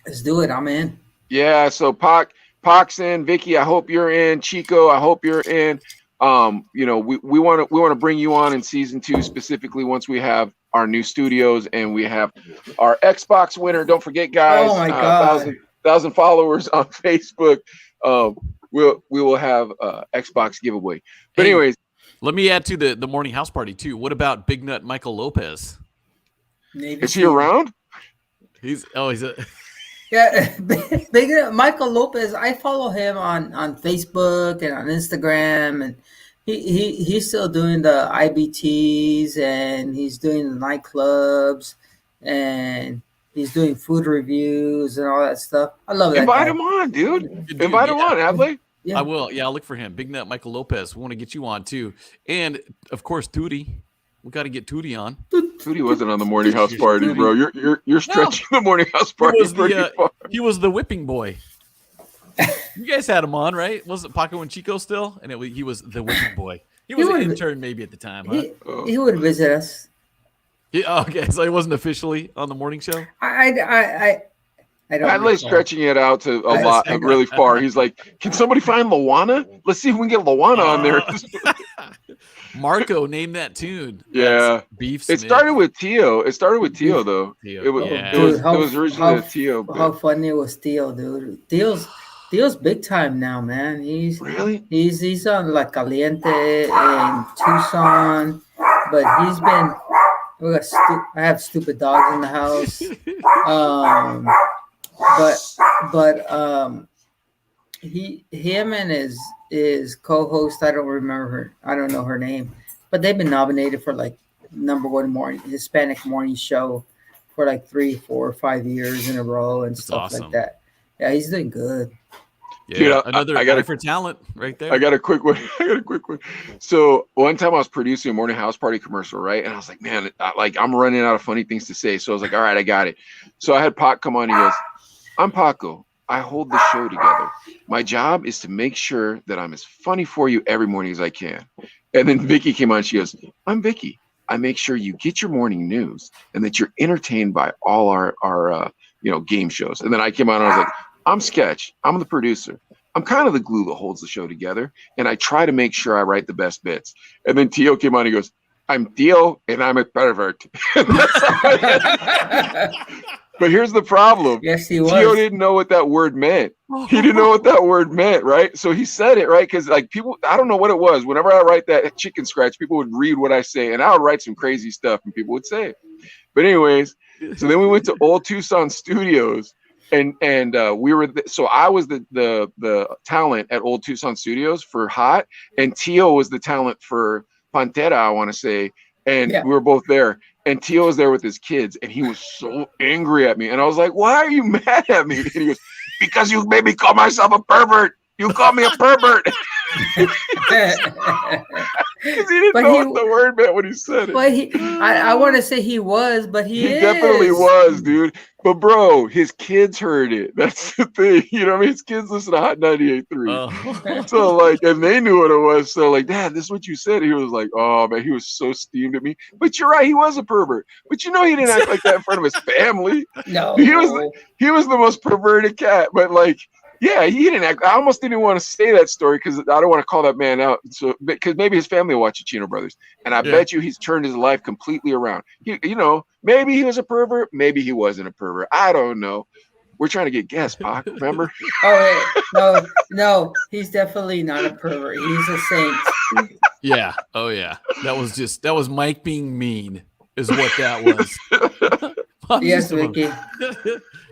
Let's do it. I'm in. Yeah. So Pac's in. Vicky, I hope you're in. Chico, I hope you're in. You know, we want to bring you on in season 2 specifically once we have our new studios and we have our Xbox winner. Don't forget, guys. Oh my God. 1,000 followers on Facebook. We will have Xbox giveaway. But anyways, let me add to the morning house party too. What about Big Nut Michael Lopez? Is he around? He's Yeah, big Michael Lopez. I follow him on Facebook and on Instagram, and he's still doing the IBTs and he's doing the nightclubs and he's doing food reviews and all that stuff. I love that Invite guy. him on, dude. Good dude, Invite him on, Adley. Yeah. I will. Yeah, I'll look for him. Big Nut Michael Lopez. We want to get you on too. And of course, Tootie. We got to get Tootie on. Tootie wasn't on the morning house party, bro. You're stretching the morning house party pretty far. He was the whipping boy. You guys had him on, right? Wasn't Paco and Chico still? And he was the whipping boy. He was an intern maybe at the time, huh? He would visit us. Okay, so he wasn't officially on the morning show? I don't. Adley's stretching it out to a lot, really far. He's like, "Can somebody find Luana? Let's see if we can get Luana on there." Marco named that tune. Yeah, Beef. It started with Tio. It started with Tio, though. It was originally a Tio. How funny was Tio, dude? Tio's big time now, man. He's on La Caliente in Tucson, but he's been. I have stupid dogs in the house. Him and his co-host, I don't remember her. I don't know her name, but they've been nominated for like #1 Hispanic morning show for like 3, 4, 5 years in a row and stuff like that. Yeah, he's doing good. Yeah, you know, another guy for talent right there. I got a quick one. So one time I was producing a morning house party commercial, right? And I was like, man, I'm running out of funny things to say. So I was like, all right, I got it. So I had Pac come on. He goes, I'm Paco. I hold the show together. My job is to make sure that I'm as funny for you every morning as I can. And then Vicky came on. She goes, I'm Vicky. I make sure you get your morning news and that you're entertained by all our game shows. And then I came on and I was like, I'm Sketch. I'm the producer. I'm kind of the glue that holds the show together. And I try to make sure I write the best bits. And then Tio came on. He goes, I'm Tio and I'm a pervert. But here's the problem. Yes, he was. Tio didn't know what that word meant. He didn't know what that word meant, right? So he said it, right? Because like people, I don't know what it was. Whenever I write that chicken scratch, people would read what I say. And I would write some crazy stuff and people would say it. But anyways, so then we went to Old Tucson Studios. And we were so I was the talent at Old Tucson Studios for KOHT, and Tio was the talent for Pantera, I want to say, and we were both there. And Tio was there with his kids, and he was so angry at me. And I was like, "Why are you mad at me?" And he goes, "Because you made me call myself a pervert. You call me a pervert." Because he didn't know what the word meant when he said it. But I want to say he was, but he definitely was, dude. But bro, his kids heard it. That's the thing. You know what I mean? His kids listen to Hot 98.3. So like, and they knew what it was. So like, Dad, this is what you said. He was like, oh man, he was so steamed at me. But you're right, he was a pervert. But you know, he didn't act like that in front of his family. No, he was the most perverted cat. But like, yeah, he didn't act. I almost didn't want to say that story because I don't want to call that man out. So because maybe his family will watch the Chino Brothers, and I bet you he's turned his life completely around. Maybe he was a pervert, maybe he wasn't a pervert. I don't know. We're trying to get guests, Pac. Remember? No, he's definitely not a pervert. He's a saint. Yeah. Oh yeah. That was Mike being mean, is what that was. Yes, Vicky.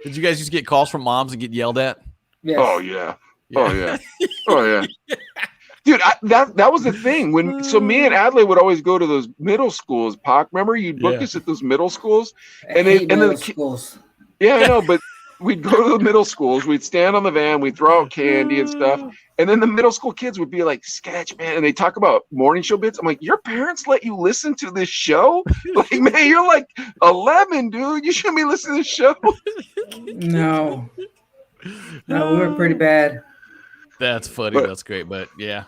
Did you guys just get calls from moms and get yelled at? Yes. Oh yeah. Oh yeah. Dude, that was the thing. So me and Adley would always go to those middle schools. Pac, remember you'd book us at those middle schools, schools. Yeah, I know, but we'd go to the middle schools. We'd stand on the van. We'd throw out candy and stuff, and then the middle school kids would be like, "Sketch, man," and they talk about morning show bits. I'm like, "Your parents let you listen to this show? Like, man, you're like 11, dude. You shouldn't be listening to this show." No, we were pretty bad. That's funny. That's great. But yeah.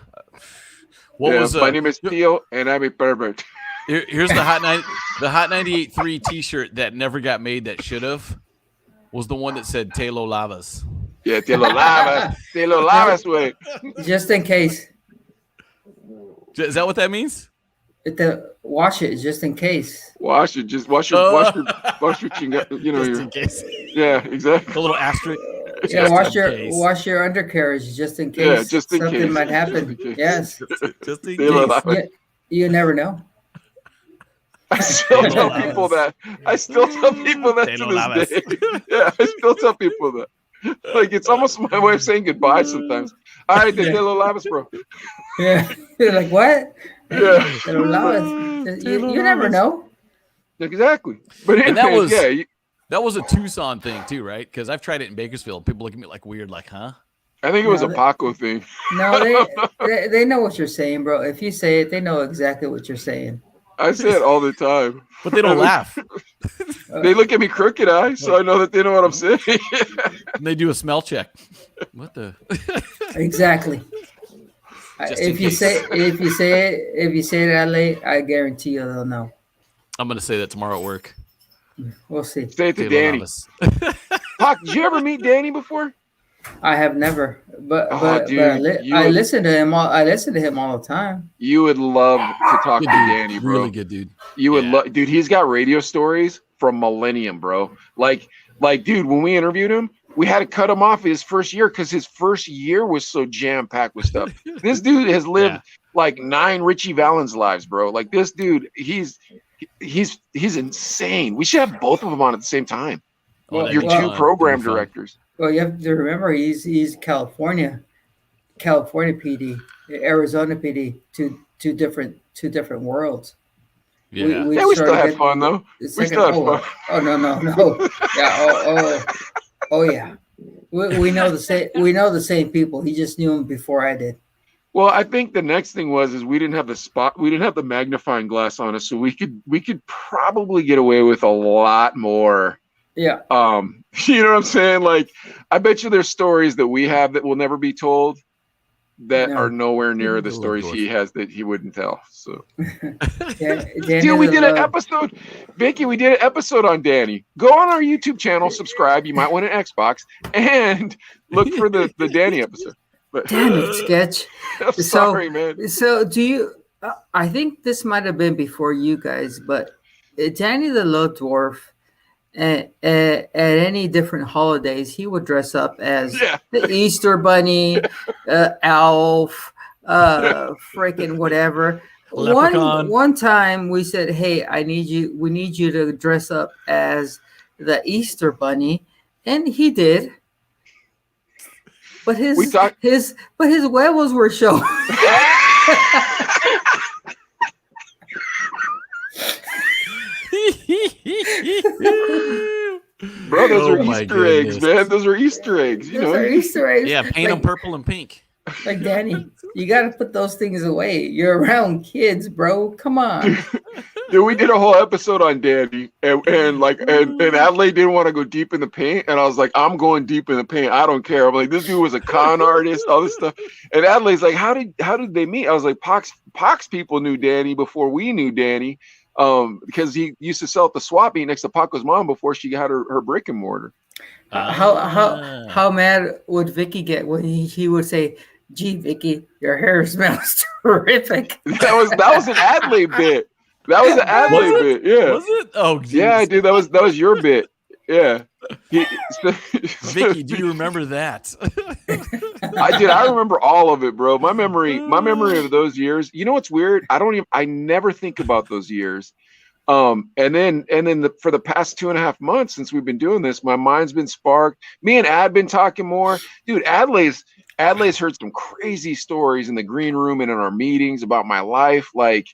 My name is Tio, and I'm a pervert. Here's the Hot 98.3 T-shirt that never got made that should have. Was the one that said "Te lo lavas." Yeah, te lo lavas, way. Just in case. Is that what that means? Wash it just in case. Wash it. Just wash your chinga. Just in case. Yeah, exactly. A little asterisk. Yeah, wash your undercarriage just in case. Yeah, just in something case. might happen. Yes. Just in case. You never know. I still They tell don't people love that. I still tell people that They to don't love us. this day. Yeah, I still tell people that. Like, it's almost my way of saying goodbye sometimes. All right, Yeah. te lo lavas, bro. Yeah. You're like, what? Yeah. They don't allow us. You never know. Exactly. But And that anyways, was yeah. that was a Tucson thing too, right? Because I've tried it in Bakersfield. People look at me like weird, like, huh? I think it was No, a Paco thing. No, they know what you're saying, bro. If you say it, they know exactly what you're saying. I say it all the time. But they don't laugh. They look at me crooked eye, so I know that they know what I'm saying. And they do a smell check. What the? Exactly. Just in If you case. say it that late, I guarantee you they'll know. I'm gonna say that tomorrow at work. We'll see. Say it to Te lo Danny. lavas. Pac, did you ever meet Danny before? I have never, but Oh, but dude, I listen to him all. I listen to him all the time. You would love to talk Good to dude. Danny, bro. Really good dude. You would Yeah. love, dude. He's got radio stories from Millennium, bro. Like, dude, when we interviewed him, we had to cut him off his first year because his first year was so jam packed with stuff. This dude has lived like 9 Richie Valens lives, bro. Like, this dude, he's insane. We should have both of them on at the same time. Oh, that'd Your be two fun. program That'd be fun. directors. Well, you have to remember he's California PD, Arizona PD, two different worlds. Yeah. We still had fun though. We still had fun. Oh no. Yeah. Oh yeah. We know the same. We know the same people. He just knew them before I did. Well, I think the next thing was we didn't have the magnifying glass on us, so we could probably get away with a lot more. Yeah. You know what I'm saying? Like, I bet you there's stories that we have that will never be told that are nowhere near the stories he has that he wouldn't tell. So, dude, we did an episode, Vicky. We did an episode on Danny. Go on our YouTube channel, subscribe. You might win an Xbox, and look for the Danny episode. But, damn it, Sketch. I'm sorry, man. So do you? I think this might have been before you guys, but Danny the Low Dwarf. At any different holidays, he would dress up as the Easter Bunny, Elf, freaking whatever. Leprechaun. One time we said, "Hey, we need you to dress up as the Easter Bunny," and he did. But his huevos were showing. Bro, those are Easter eggs, man. Those are Easter eggs. You know, are Easter eggs. Yeah, paint them purple and pink. Like, Danny, you got to put those things away. You're around kids, bro. Come on. Dude, we did a whole episode on Danny, and Adelaide didn't want to go deep in the paint, and I was like, I'm going deep in the paint. I don't care. I'm like, this dude was a con artist, all this stuff. And Adelaide's like, how did they meet? I was like, Pox people knew Danny before we knew Danny. Because he used to sell at the swap meet next to Paco's mom before she had her brick and mortar. How mad would Vicky get when he would say, "Gee, Vicky, your hair smells terrific"? That was an Adelaide bit. That was an Adelaide bit. Yeah. Was it? Oh, geez. Yeah, dude. That was your bit. Yeah. Vicky, do you remember that? I did. I remember all of it, bro. My memory of those years. You know what's weird? I never think about those years. And then for the past 2.5 months since we've been doing this, my mind's been sparked. Me and Ad been talking more. Dude, Adelaide's heard some crazy stories in the green room and in our meetings about my life. Like,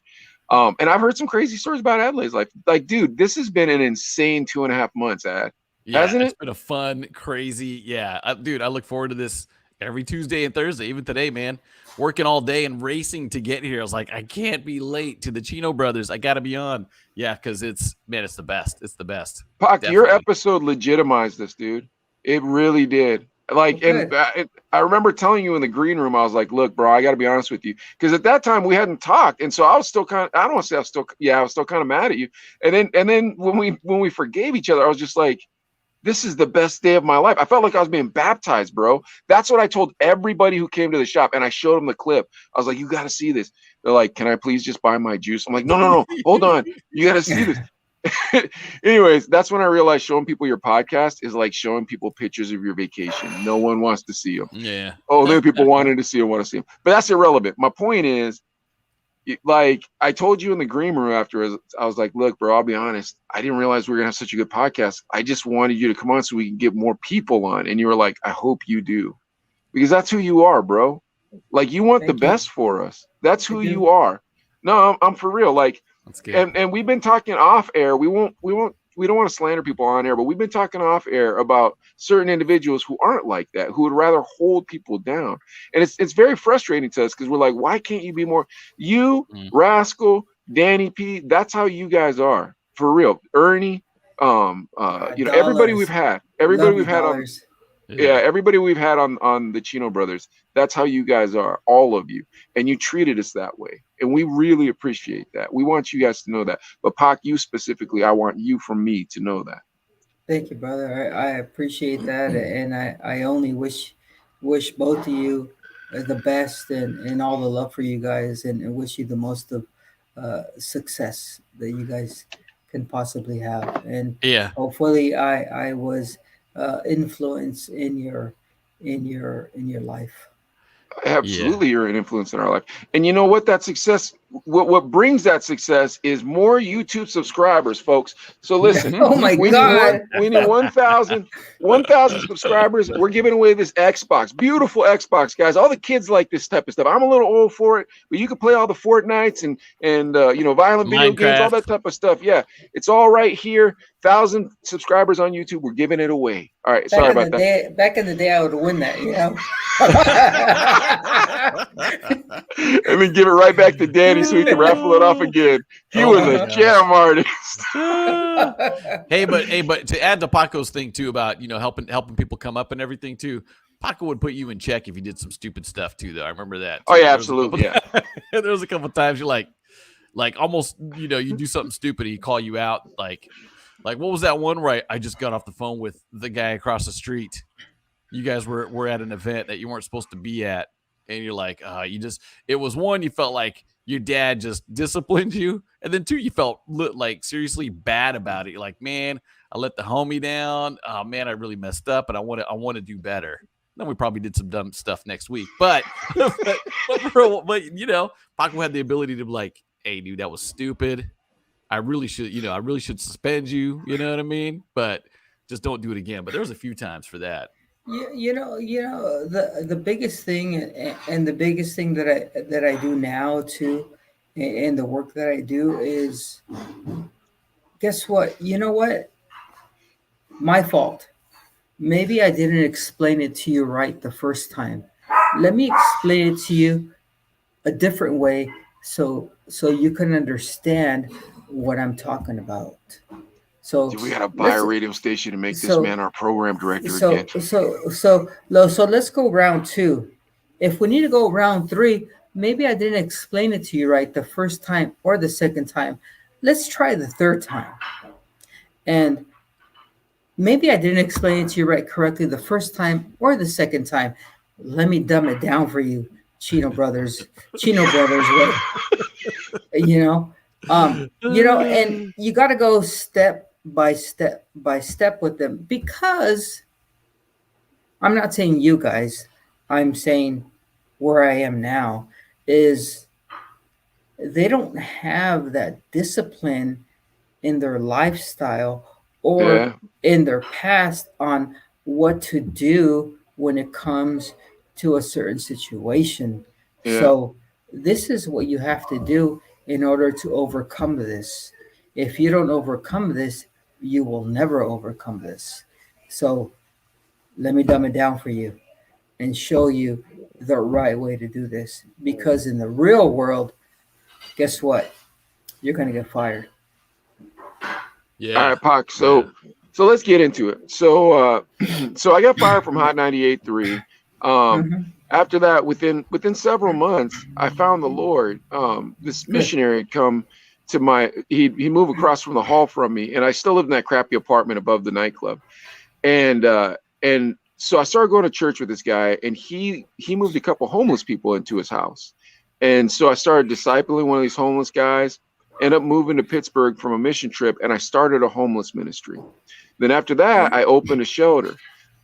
and I've heard some crazy stories about Adelaide's life. Like, dude, this has been an insane 2.5 months, Ad. Yeah, hasn't it? It's been a fun, crazy. Yeah, dude, I look forward to this every Tuesday and Thursday, even today, man. Working all day and racing to get here. I was like, I can't be late to the Chino brothers. I got to be on. Yeah, because it's the best. It's the best. Pac, your episode legitimized this, dude. It really did. Like, and I remember telling you in the green room, I was like, look, bro, I got to be honest with you. Because at that time we hadn't talked. And so I was still kind of, I don't want to say I was still kind of mad at you. And then when we forgave each other, I was just like, this is the best day of my life. I felt like I was being baptized, bro. That's what I told everybody who came to the shop. And I showed them the clip. I was like, you got to see this. They're like, can I please just buy my juice? I'm like, no. Hold on. You got to see this. Anyways, that's when I realized showing people your podcast is like showing people pictures of your vacation. No one wants to see them. Yeah. Oh, then people wanted to see them, want to see them. But that's irrelevant. My point is, like I told you in the green room after, I was like, look, bro, I'll be honest. I didn't realize we were gonna have such a good podcast. I just wanted you to come on so we can get more people on. And you were like, I hope you do, because that's who you are, bro. Like, you want the Thank you. best for us. That's I who do. you are. No, I'm for real. Like, That's good. and we've been talking off air. We don't want to slander people on air, but we've been talking off air about certain individuals who aren't like that, who would rather hold people down. And it's very frustrating to us, because we're like, why can't you be more? You, Rascal, Danny P, that's how you guys are, for real. Ernie, everybody we've had, Love you, on, dollars. everybody we've had on the Chino brothers, that's how you guys are, all of you. And you treated us that way, and we really appreciate that. We want you guys to know that. But Pac, you specifically, I want you from me to know that. Thank you, brother. I appreciate that, and I only wish both of you the best and all the love for you guys, and wish you the most of success that you guys can possibly have. And Yeah. hopefully, I was influence in your life. Absolutely, you're an influence in our life. And you know what? That success, what brings that success is more YouTube subscribers, folks. So listen, Oh my God. we need 1,000 subscribers. We're giving away this Xbox, beautiful Xbox, guys. All the kids like this type of stuff. I'm a little old for it, but you can play all the Fortnites and violent video games, all that type of stuff. Yeah, it's all right here. 1,000 subscribers on YouTube. We're giving it away. All right, sorry about that. Back in the day, I would win that, And then give it right back to Danny so he can raffle it off again. He was a jam artist. Hey, but to add to Paco's thing too about helping people come up and everything too, Paco would put you in check if you did some stupid stuff too. Though I remember that. Oh yeah, absolutely. There was a couple times you're like almost you do something stupid, he call you out like what was that one where I just got off the phone with the guy across the street. You guys were at an event that you weren't supposed to be at, and you're like, it was one, you felt like your dad just disciplined you, and then two, you felt like seriously bad about it. You're like, man, I let the homie down. Oh man, I really messed up, and I want to do better. Then we probably did some dumb stuff next week, but Paco had the ability to be like, hey, dude, that was stupid. I really should suspend you. You know what I mean? But just don't do it again. But there was a few times for that. The biggest thing and the biggest thing that I do now too, and the work that I do is, guess what? You know what? My fault. Maybe I didn't explain it to you right the first time. Let me explain it to you a different way so you can understand what I'm talking about. So we gotta buy a radio station to make this man our program director again. So let's go round 2. If we need to go round 3, maybe I didn't explain it to you right the first time or the second time. Let's try the third time. And maybe I didn't explain it to you right correctly the first time or the second time. Let me dumb it down for you, Chino Brothers way. And you got to go step by step with them, because I'm not saying you guys, I'm saying where I am now is they don't have that discipline in their lifestyle or in their past on what to do when it comes to a certain situation. So this is what you have to do in order to overcome this. If you don't overcome this, you will never overcome this. So let me dumb it down for you and show you the right way to do this. Because in the real world, guess what? You're going to get fired. Yeah. All right, Pac. So let's get into it. So I got fired from Hot 98.3. After that, within several months, I found the Lord. This missionary had come to he moved across from the hall from me, and I still lived in that crappy apartment above the nightclub. And so I started going to church with this guy, and he moved a couple homeless people into his house. And so I started discipling one of these homeless guys, ended up moving to Pittsburgh from a mission trip, and I started a homeless ministry. Then after that, I opened a shelter.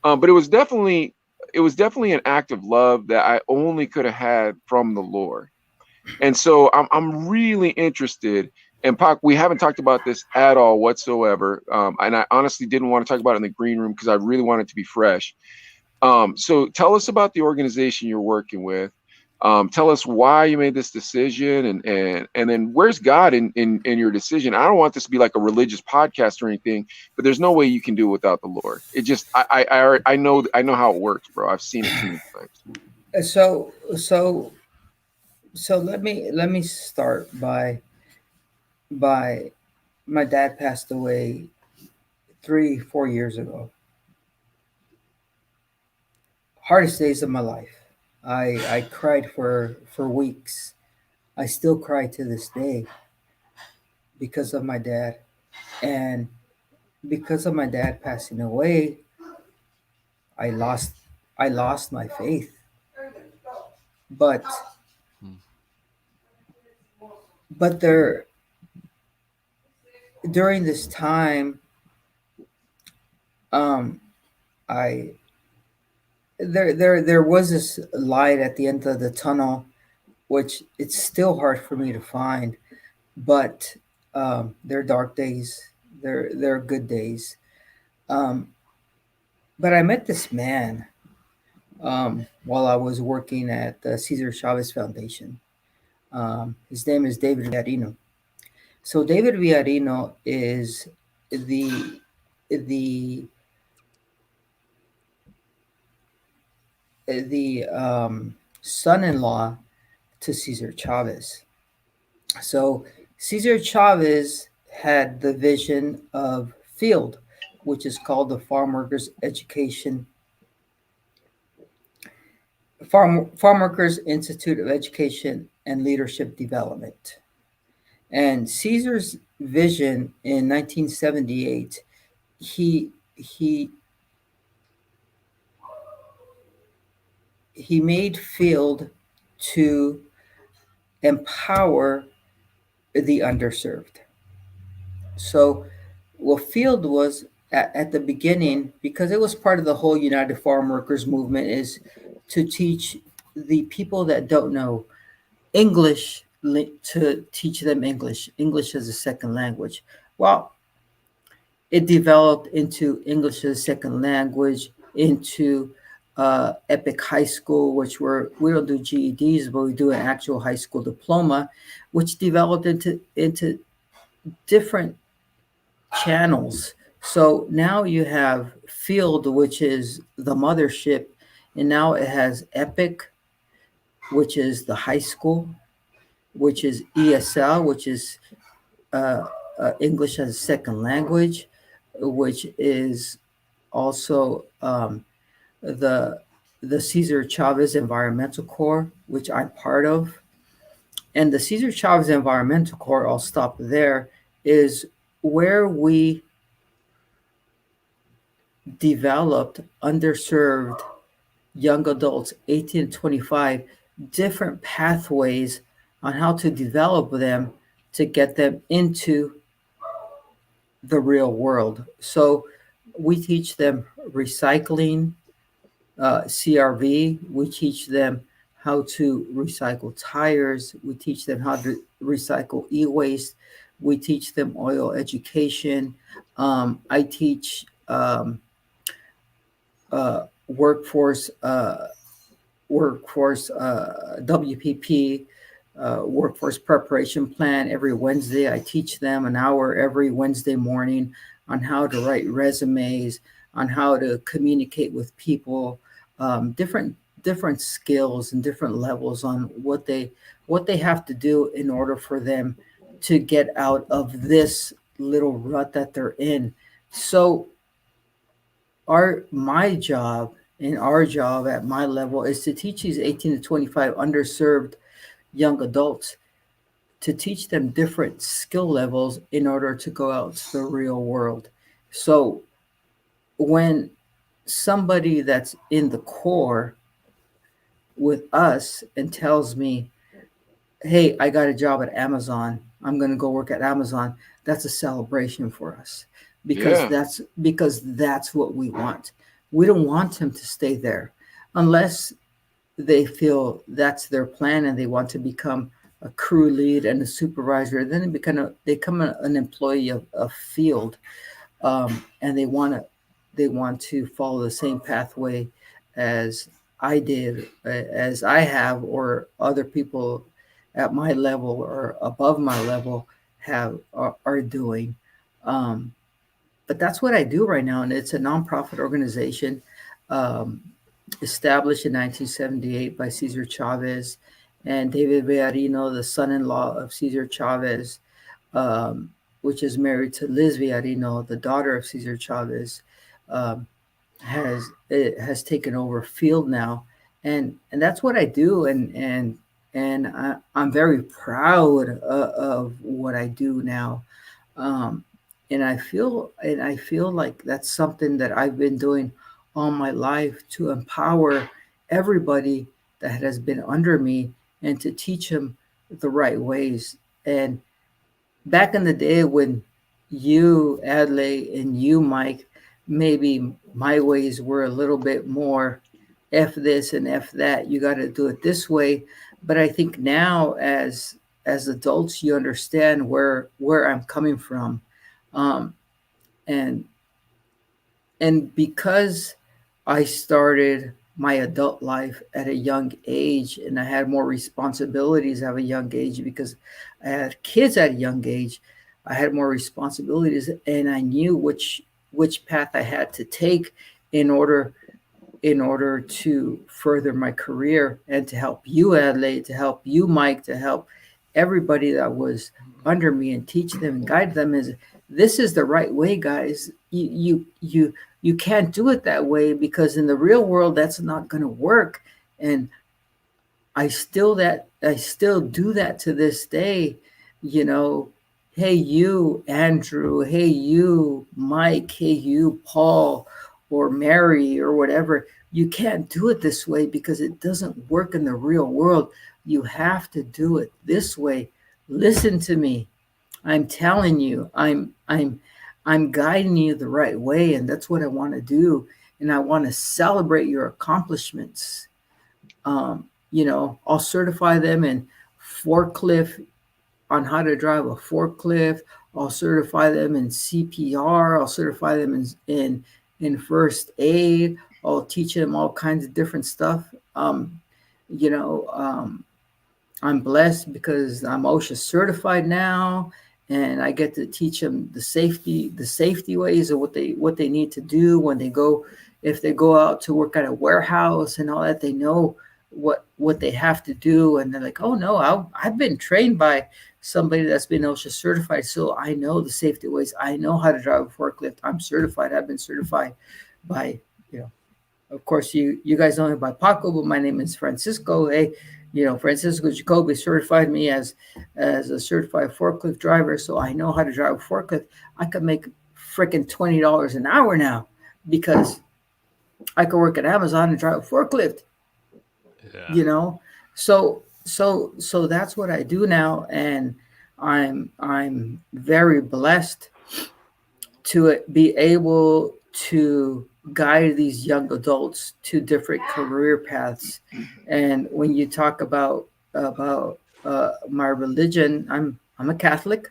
But it was definitely an act of love that I only could have had from the Lord. And so I'm really interested. And Pac, we haven't talked about this at all whatsoever. And I honestly didn't want to talk about it in the green room because I really want it to be fresh. So tell us about the organization you're working with. Tell us why you made this decision, and then where's God in your decision. I don't want this to be like a religious podcast or anything, but there's no way you can do it without the Lord. It just I know how it works, bro. I've seen it too many times. So so so let me start by my dad passed away 3 4 years ago. Hardest days of my life. I cried for weeks. I still cry to this day because of my dad, and because of my dad passing away, I lost I lost my faith. But but there during this time, um, I there was this light at the end of the tunnel, which it's still hard for me to find. But they're dark days. They're good days. Um, but I met this man while I was working at the Cesar Chavez Foundation. His name is David Villarino. So David Villarino is the the the son-in-law to Cesar Chavez. So Cesar Chavez had the vision of Field, which is called the Farm Workers Institute of Education and Leadership Development. And Caesar's vision in 1978, he he he made Field to empower the underserved. So, well, Field was at the beginning, because it was part of the whole United Farm Workers movement, is to teach the people that don't know English, to teach them English as a second language. Well, it developed into English as a second language, into Epic High School, which we don't do GEDs, but we do an actual high school diploma, which developed into different channels. So now you have Field, which is the mothership, and now it has Epic, which is the high school, which is ESL, which is uh, English as a second language, which is also the the Cesar Chavez Environmental Corps, which I'm part of. And the Cesar Chavez Environmental Corps, I'll stop there, is where we developed underserved young adults, 18 to 25, different pathways on how to develop them to get them into the real world. So we teach them recycling, CRV. We teach them how to recycle tires. We teach them how to recycle e-waste. We teach them oil education. I teach workforce WPP, workforce preparation plan. Every Wednesday, I teach them an hour every Wednesday morning on how to write resumes, on how to communicate with people, different skills and different levels on what they have to do in order for them to get out of this little rut that they're in. So our my job and our job at my level is to teach these 18 to 25 underserved young adults, to teach them different skill levels in order to go out to the real world. So when somebody that's in the core with us and tells me, hey, I got a job at Amazon, I'm going to go work at Amazon, that's a celebration for us, because Yeah. that's what we want. We don't want them to stay there unless they feel that's their plan and they want to become a crew lead and a supervisor. Then they become an employee of field, and they want to follow the same pathway as I did, as I have, or other people at my level or above my level are doing. Um, but that's what I do right now, and it's a nonprofit organization um, established in 1978 by Cesar Chavez and David Villarino, the son-in-law of Cesar Chavez, um, which is married to Liz Villarino, the daughter of Cesar Chavez. Um, has taken over field now, and that's what I do, and I'm very proud of what I do now, um, and I feel like that's something that I've been doing all my life to empower everybody that has been under me and to teach them the right ways. And back in the day when you, Adley, and you, Mike, maybe my ways were a little bit more F this and F that. You got to do it this way. But I think now, as adults, you understand where I'm coming from, um, and and because I started my adult life at a young age and I had more responsibilities at a young age because I had kids at a young age, I had more responsibilities and I knew which path I had to take in order to further my career and to help you, Adelaide, to help you, Mike, to help everybody that was under me and teach them and guide them is this is the right way, guys. You can't do it that way because in the real world that's not going to work. And I still do that to this day, you know. Hey you, Andrew, hey you, Mike, hey you, Paul, or Mary, or whatever. You can't do it this way because it doesn't work in the real world. You have to do it this way. Listen to me. I'm telling you, I'm guiding you the right way, and that's what I want to do. And I want to celebrate your accomplishments. You know, I'll certify them in forklift, on how to drive a forklift. I'll certify them in CPR. I'll certify them in first aid. I'll teach them all kinds of different stuff. You know, I'm blessed because I'm OSHA certified now, and I get to teach them the safety ways of what they need to do when they go, if they go out to work at a warehouse and all that. They know what they have to do, and they're like, oh no, I've been trained by somebody that's been OSHA certified, so I know the safety ways. I know how to drive a forklift. I'm certified. I've been certified by, you know, of course, you guys know me by Paco, but my name is Francisco. Hey, you know, Francisco Jacobo certified me as a certified forklift driver, so I know how to drive a forklift. I could make freaking $20 an hour now because I could work at Amazon and drive a forklift. Yeah. You know, so that's what I do now, and I'm very blessed to be able to guide these young adults to different career paths. And when you talk about my religion, I'm a Catholic.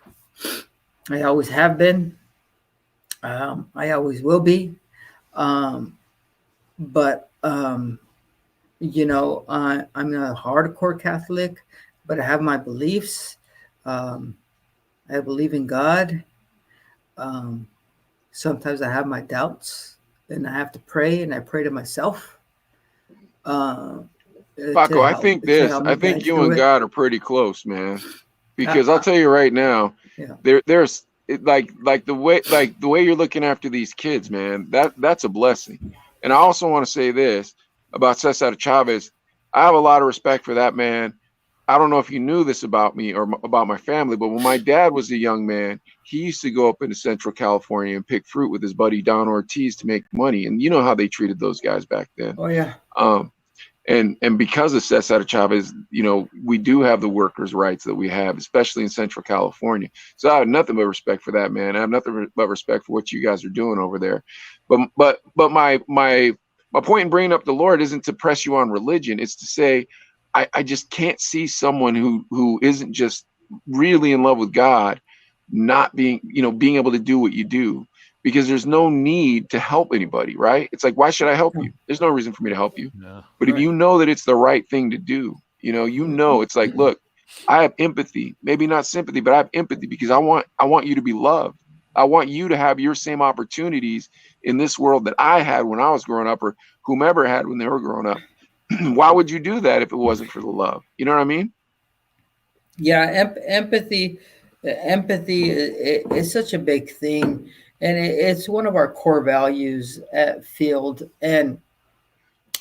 I always have been. I always will be. Um, but you know, I'm not a hardcore Catholic, but I have my beliefs. Um, I believe in God. Um, Sometimes I have my doubts, and I have to pray, and I pray to myself uh, Paco, I think to this. help I me think guide you through and it. God are pretty close, man. Uh, Because I'll uh, tell you right now, yeah, there's like the way you're looking after these kids, man. That's a blessing. And I also want to say this about Cesar Chavez. I have a lot of respect for that man. I don't know if you knew this about me or about my family, but when my dad was a young man, he used to go up into Central California and pick fruit with his buddy Don Ortiz to make money. And you know how they treated those guys back then. oh yeah, Um, and because of Cesar Chavez, you know, we do have the workers' rights that we have, especially in Central California. So I have nothing but respect for that, man. I have nothing but respect for what you guys are doing over there. But my point in bringing up the Lord isn't to press you on religion. It's to say I just can't see someone who isn't just really in love with God not being, being able to do what you do, because there's no need to help anybody, right? It's like, why should I help you? There's no reason for me to help you. Yeah. But if you know that it's the right thing to do, it's like, look, I have empathy, maybe not sympathy, but I have empathy because I want you to be loved. I want you to have your same opportunities in this world that I had when I was growing up, or whomever had when they were growing up. Why would you do that if it wasn't for the love? You know what I mean? Yeah, empathy. Empathy is such a big thing, and it's one of our core values at Field. And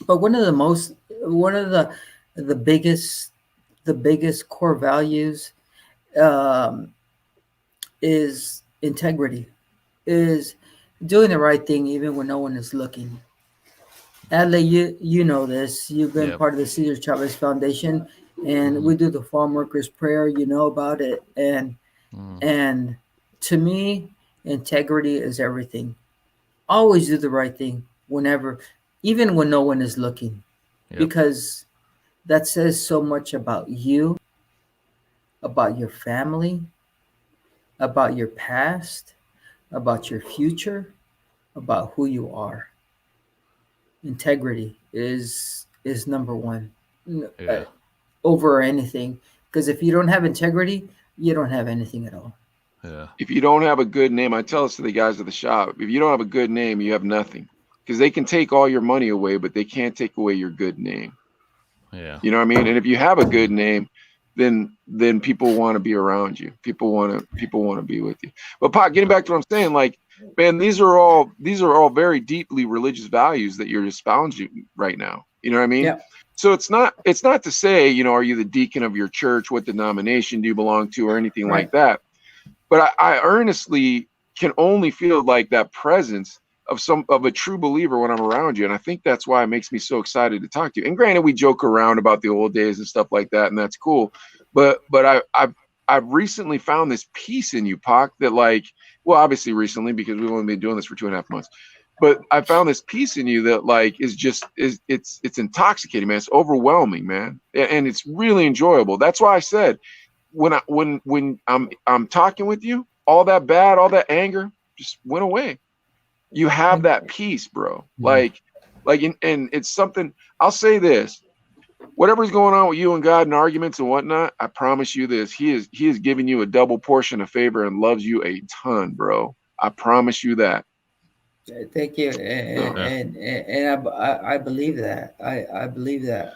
but one of the biggest core values um, is integrity, is doing the right thing even when no one is looking. Adley, you know this. You've been Yep. part of the Cesar Chavez Foundation, and we do the Farm Workers Prayer. You know about it, and to me, integrity is everything. Always do the right thing whenever, even when no one is looking, Yep. because that says so much about you, about your family, about your past, about your future, about who you are. Integrity is number one, uh, Yeah. over anything. Because if you don't have integrity, you don't have anything at all. Yeah. If you don't have a good name, I tell this to the guys at the shop, if you don't have a good name, you have nothing, because they can take all your money away, but they can't take away your good name. Yeah. You know what I mean? And if you have a good name, then people want to be around you. People want to be with you. But Pac, getting back to what I'm saying, like, man, these are all very deeply religious values that you're espousing right now. You know what I mean? Yeah. So it's not to say, are you the deacon of your church? What denomination do you belong to, or anything Right. like that? But I earnestly can only feel like that presence of a true believer when I'm around you. And I think that's why it makes me so excited to talk to you. And granted, we joke around about the old days and stuff like that, and that's cool. But I've recently found this peace in you, Pac, that, like, well, obviously recently, because we've only been doing this for 2.5 months. But I found this peace in you that, like, it's intoxicating, man. It's overwhelming, man. And it's really enjoyable. That's why I said, when I'm talking with you, all that anger just went away. You have that peace, bro. Like, and it's something. I'll say this: whatever's going on with you and God and arguments and whatnot, I promise you this: He is giving you a double portion of favor and loves you a ton, bro. I promise you that. Thank you, So, and I believe that. I believe that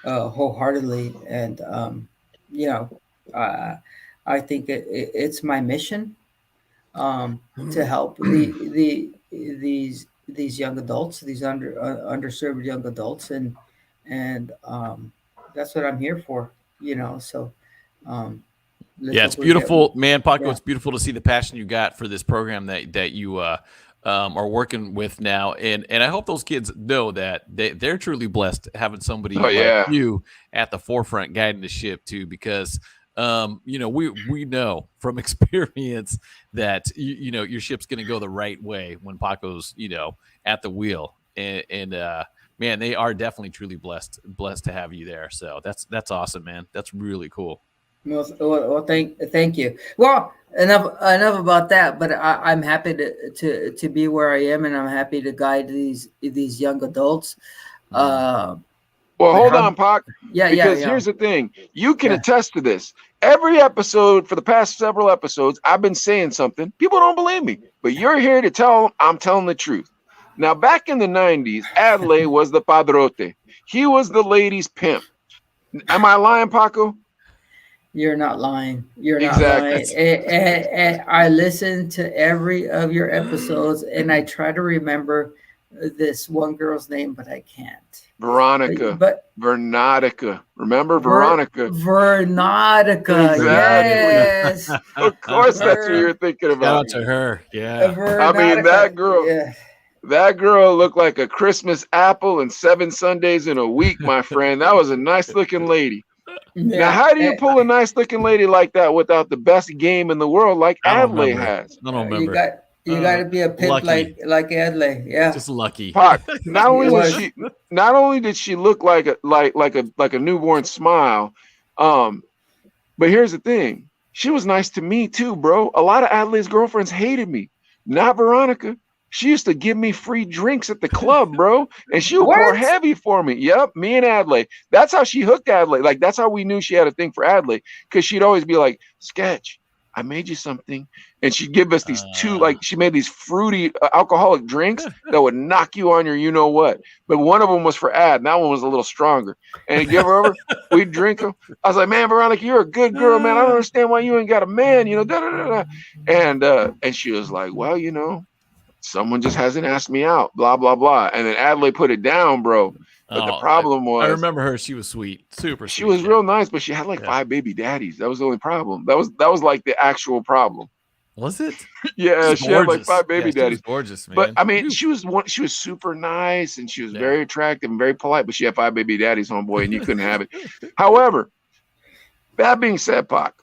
wholeheartedly, and you know, I I think it's my mission, to help these young adults, these underserved young adults, and that's what I'm here for. So um, let's Yeah, it's hope we get. beautiful, man, Paco. Yeah. It's beautiful to see the passion you got for this program that you are working with now, and I hope those kids know that they're truly blessed having somebody oh like yeah, you at the forefront guiding the ship too, because we know from experience that your ship's going to go the right way when Paco's at the wheel, and man, they are definitely truly blessed to have you there. So that's awesome, man. That's really cool. Well, thank you. Well, enough about that. But I'm happy to be where I am, and I'm happy to guide these young adults. Uh, well, but hold how? on, Pac, Yeah. because here's the thing: you can Yeah. attest to this. Every episode for the past several episodes, I've been saying something. People don't believe me, but you're here to tell them I'm telling the truth. Now, back in the 90s, Adley was the padrote. He was the ladies' pimp. Am I lying, Paco? You're not lying. You're not lying. Exactly. And I listen to every of your episodes, and I try to remember this one girl's name, but I can't. Veronica. But Vernatica. Remember Veronica? Vernatica, Exactly. yes. Of course, that's what you're thinking Shout about. out to her. Yeah. I mean, that Vernatica. girl. Yeah. That girl looked like a Christmas apple and 7 Sundays in a week, my friend. That was a nice looking lady. Now, Yeah. how do you pull a nice looking lady like that without the best game in the world like I don't Adley remember. has? I don't You remember. got You got to be a pimp lucky. like Adley. Yeah. Just lucky. Pac, not only It was was. she, not only did she look like a newborn smile, but here's the thing. She was nice to me too, bro. A lot of Adelaide's girlfriends hated me. Not Veronica. She used to give me free drinks at the club, bro. And she would pour What? heavy for me. Yep, me and Adelaide. That's how she hooked Adelaide. Like, that's how we knew she had a thing for Adelaide. Because she'd always be like, Sketch, I made you something. And she'd give us these she made these fruity alcoholic drinks that would knock you on your you-know-what. But one of them was for Ad. And that one was a little stronger. And he'd give her over. We'd drink them. I was like, man, Veronica, you're a good girl, man. I don't understand why you ain't got a man, da-da-da-da. And she was like, well, someone just hasn't asked me out, blah, blah, blah. And then Adelaide put it down, bro. But the problem was, I remember her. She was sweet. Super sweet. She was real nice, but she had like 5 baby daddies. That was the only problem. That was like the actual problem. Was it? Yeah, she had like 5 baby daddies. She was gorgeous, man. But I mean, she was super nice and she was very attractive and very polite, but she had 5 baby daddies, homeboy, and you couldn't have it. However, that being said, Pac,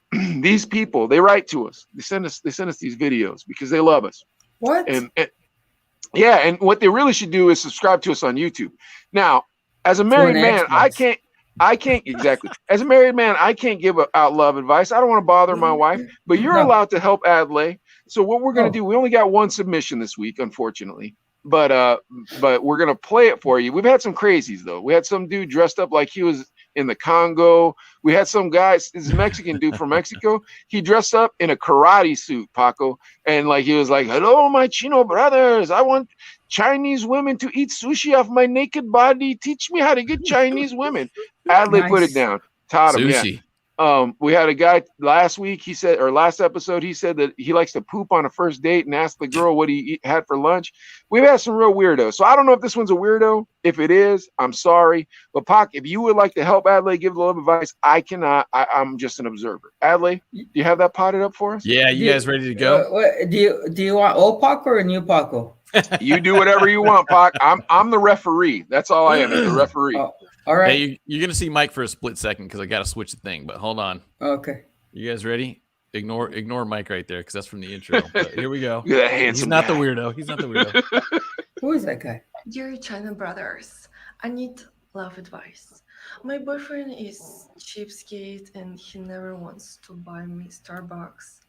these people, they write to us. They send us these videos because they love us. What? And what they really should do is subscribe to us on YouTube. Now, as a married man, I can't exactly. As a married man, I can't give out love advice. I don't want to bother my wife, but you're allowed to help Adlai. So what we're going to do, we only got one submission this week, unfortunately, but we're going to play it for you. We've had some crazies though. We had some dude dressed up like he was in the Congo. We had some guys, this Mexican dude from Mexico. He dressed up in a karate suit, Paco, and like he was like, "Hello, my Chino brothers. I want Chinese women to eat sushi off my naked body. Teach me how to get Chinese women." Adlai put it down. Taught him, sushi. We had a guy last week. He said, or last episode, he said that he likes to poop on a first date and ask the girl what he had for lunch. We've had some real weirdos. So I don't know if this one's a weirdo. If it is, I'm sorry. But Pac, if you would like to help Adlai give the love advice, I cannot. I'm just an observer. Adlai, do you have that potted up for us? Yeah, you guys ready to go? Do you want old Paco or new Paco? You do whatever you want, Pac. I'm the referee. That's all I am, the referee. Oh, all right. Hey, you're gonna see Mike for a split second because I got to switch the thing. But hold on. Okay. You guys ready? Ignore Mike right there because that's from the intro. But here we go. Look at that handsome He's not guy. the weirdo. He's not the weirdo. Who is that guy? Dear China brothers, I need love advice. My boyfriend is cheapskate and he never wants to buy me Starbucks,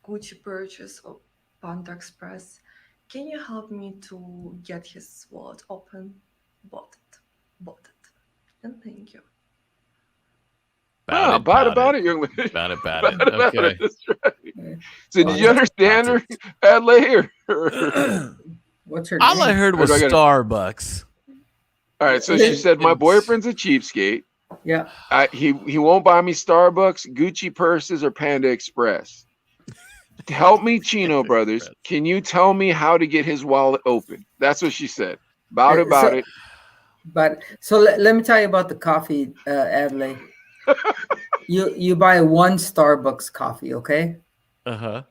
Gucci purchase, or Panda Express. Can you help me to get his wallet open? Bought it. And thank you. About it, young lady. About it. Okay. That's right. So did you understand her, Adlai? What's her name? All I heard was Starbucks. All right, so she said, my boyfriend's a cheapskate. Yeah. He won't buy me Starbucks, Gucci purses, or Panda Express. Help me, Chino brothers. Can you tell me how to get his wallet open? That's what she said. About it. But so let me tell you about the coffee, Adlai. You buy one Starbucks coffee, okay? Uh-huh.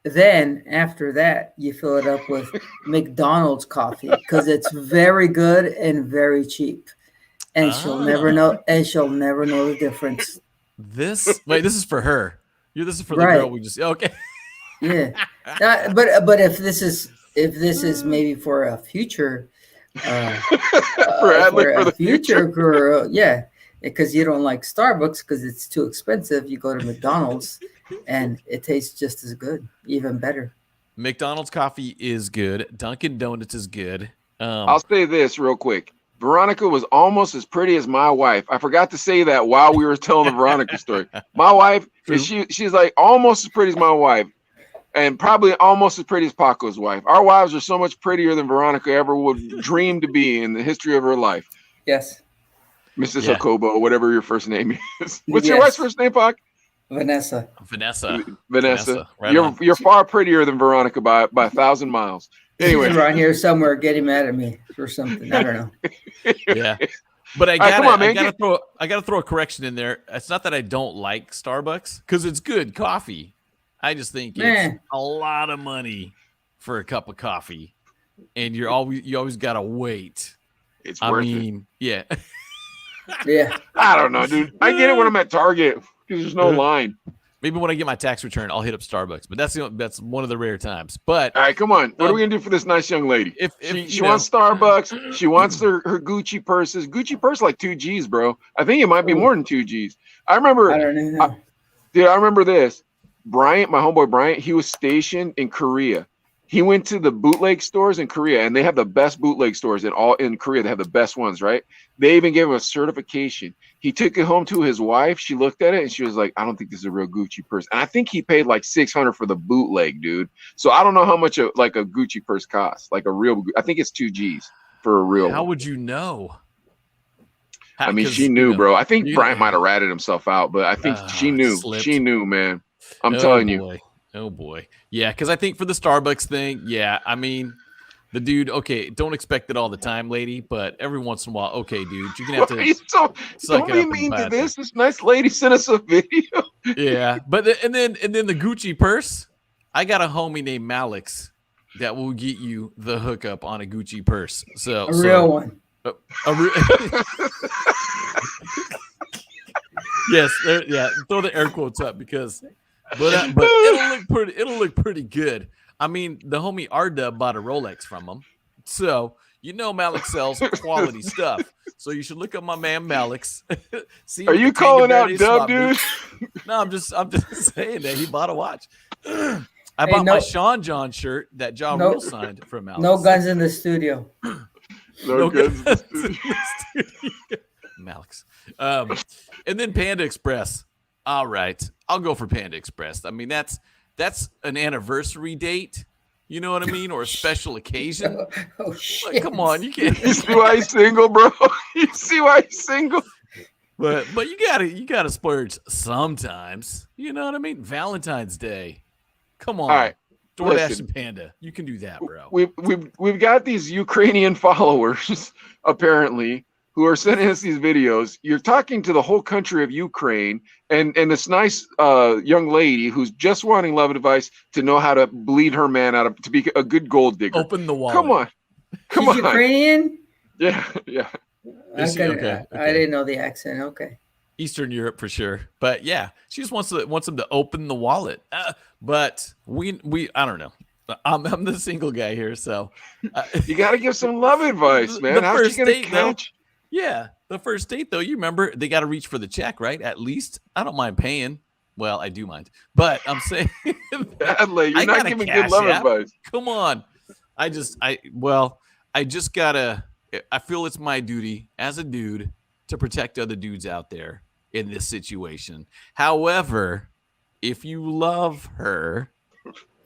Then after that, you fill it up with McDonald's coffee because it's very good and very cheap. And she'll never know. And she'll never know the difference. This is for her. This is for the girl we just okay. Yeah, but if this is maybe for a future, for a future girl, yeah, because you don't like Starbucks because it's too expensive. You go to McDonald's, and it tastes just as good, even better. McDonald's coffee is good. Dunkin' Donuts is good. I'll say this real quick. Veronica was almost as pretty as my wife. I forgot to say that while we were telling the Veronica story. My wife, she's like almost as pretty as my wife, and probably almost as pretty as Paco's wife. Our wives are so much prettier than Veronica ever would dream to be in the history of her life. Yes. Mrs. Jacobo, whatever your first name is. What's your wife's first name, Pac? Vanessa. Right you're far prettier than Veronica by 1,000 miles. Anyway, she's around here somewhere getting mad at me for something. I don't know. Yeah, but I gotta throw a correction in there. It's not that I don't like Starbucks because it's good coffee. I just think it's a lot of money for a cup of coffee, and you always gotta wait. It's worth it. Yeah. Yeah. I don't know, dude. I get it when I'm at Target because there's no line. Maybe when I get my tax return, I'll hit up Starbucks. But that's one of the rare times. But all right, come on. What are we gonna do for this nice young lady? If She wants Starbucks, she wants her Gucci purses. Gucci purse like 2 G's, bro. I think it might be more than 2 G's. I remember, I don't know. dude. I remember this. Bryant, my homeboy Bryant, he was stationed in Korea. He went to the bootleg stores in Korea, and they have the best bootleg stores in Korea. They have the best ones, right? They even gave him a certification. He took it home to his wife. She looked at it and she was like, "I don't think this is a real Gucci purse." And I think he paid like $600 for the bootleg, dude. So I don't know how much a Gucci purse costs. Like a real, I think it's 2 G's for a real. How would you know? I mean, she knew, bro. I think Bryant might have ratted himself out, but I think she knew. Slipped. She knew, man. I'm telling you. Oh boy. Yeah, because I think for the Starbucks thing, yeah, I mean, the dude, okay, don't expect it all the time, lady, but every once in a while, okay, dude, you're gonna have to don't be mean to this. This nice lady sent us a video. Yeah, but and then the Gucci purse, I got a homie named Malix that will get you the hookup on a Gucci purse. So A real one. Yes, yeah, throw the air quotes up because but it'll look pretty good. I mean, the homie R-Dub bought a Rolex from him. So, Malik sells quality stuff. So you should look up my man Malix. Are you calling out Dub, dude? No, I'm just saying that he bought a watch. I bought my Sean John shirt that Ja Rule signed from Malix. No guns in the studio. No guns in the studio. Malix. And then Panda Express. All right, I'll go for Panda Express. I mean, that's an anniversary date. You know what I mean? Or a special occasion. Oh shit! Like, come on, you can't. You see why he's single, bro? You see why he's single? But you gotta splurge sometimes. You know what I mean? Valentine's Day. Come on. All right. DoorDash and Panda. You can do that, bro. We've got these Ukrainian followers, apparently, who are sending us these videos. You're talking to the whole country of Ukraine and this nice young lady who's just wanting love advice to know how to bleed her man out of to be a good gold digger. Open the wallet. Come on. She's Ukrainian? Yeah. Okay. I didn't know the accent. Okay. Eastern Europe for sure. But yeah, she just wants them to open the wallet. But we I don't know. I'm the single guy here, so you got to give some love advice, man. How's she gonna catch? Yeah, the first date though, you remember they got to reach for the check, right? At least I don't mind paying. Well, I do mind, but I'm saying Adley, you're not giving good love advice. Come on, I just gotta. I feel it's my duty as a dude to protect other dudes out there in this situation. However, if you love her,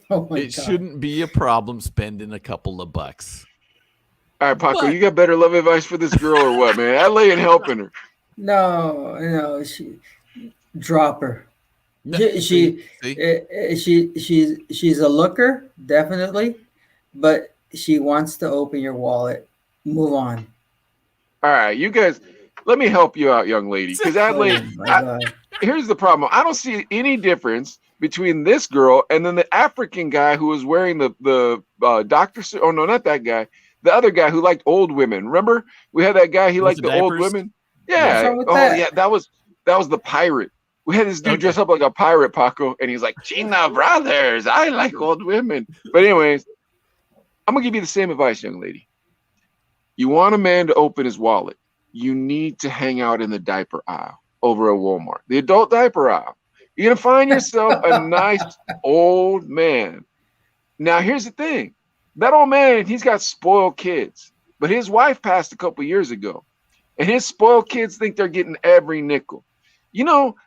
it shouldn't be a problem spending a couple of bucks. All right, Paco, you got better love advice for this girl or what, man? Adley ain't helping her. No, she drop her. She's a looker, definitely, but she wants to open your wallet. Move on. All right, you guys, let me help you out, young lady. Because Adley, here's the problem. I don't see any difference between this girl and then the African guy who was wearing the doctor. Oh no, not that guy. The other guy who liked old women. Remember, we had that guy. He liked the old women. Yeah. Yeah. That was the pirate. We had this dude dress up like a pirate, Paco, and he's like, "Chino brothers, I like old women." But anyways, I'm gonna give you the same advice, young lady. You want a man to open his wallet, you need to hang out in the diaper aisle over at Walmart, the adult diaper aisle. You're gonna find yourself a nice old man. Now, here's the thing. That old man, he's got spoiled kids, but his wife passed a couple years ago, and his spoiled kids think they're getting every nickel.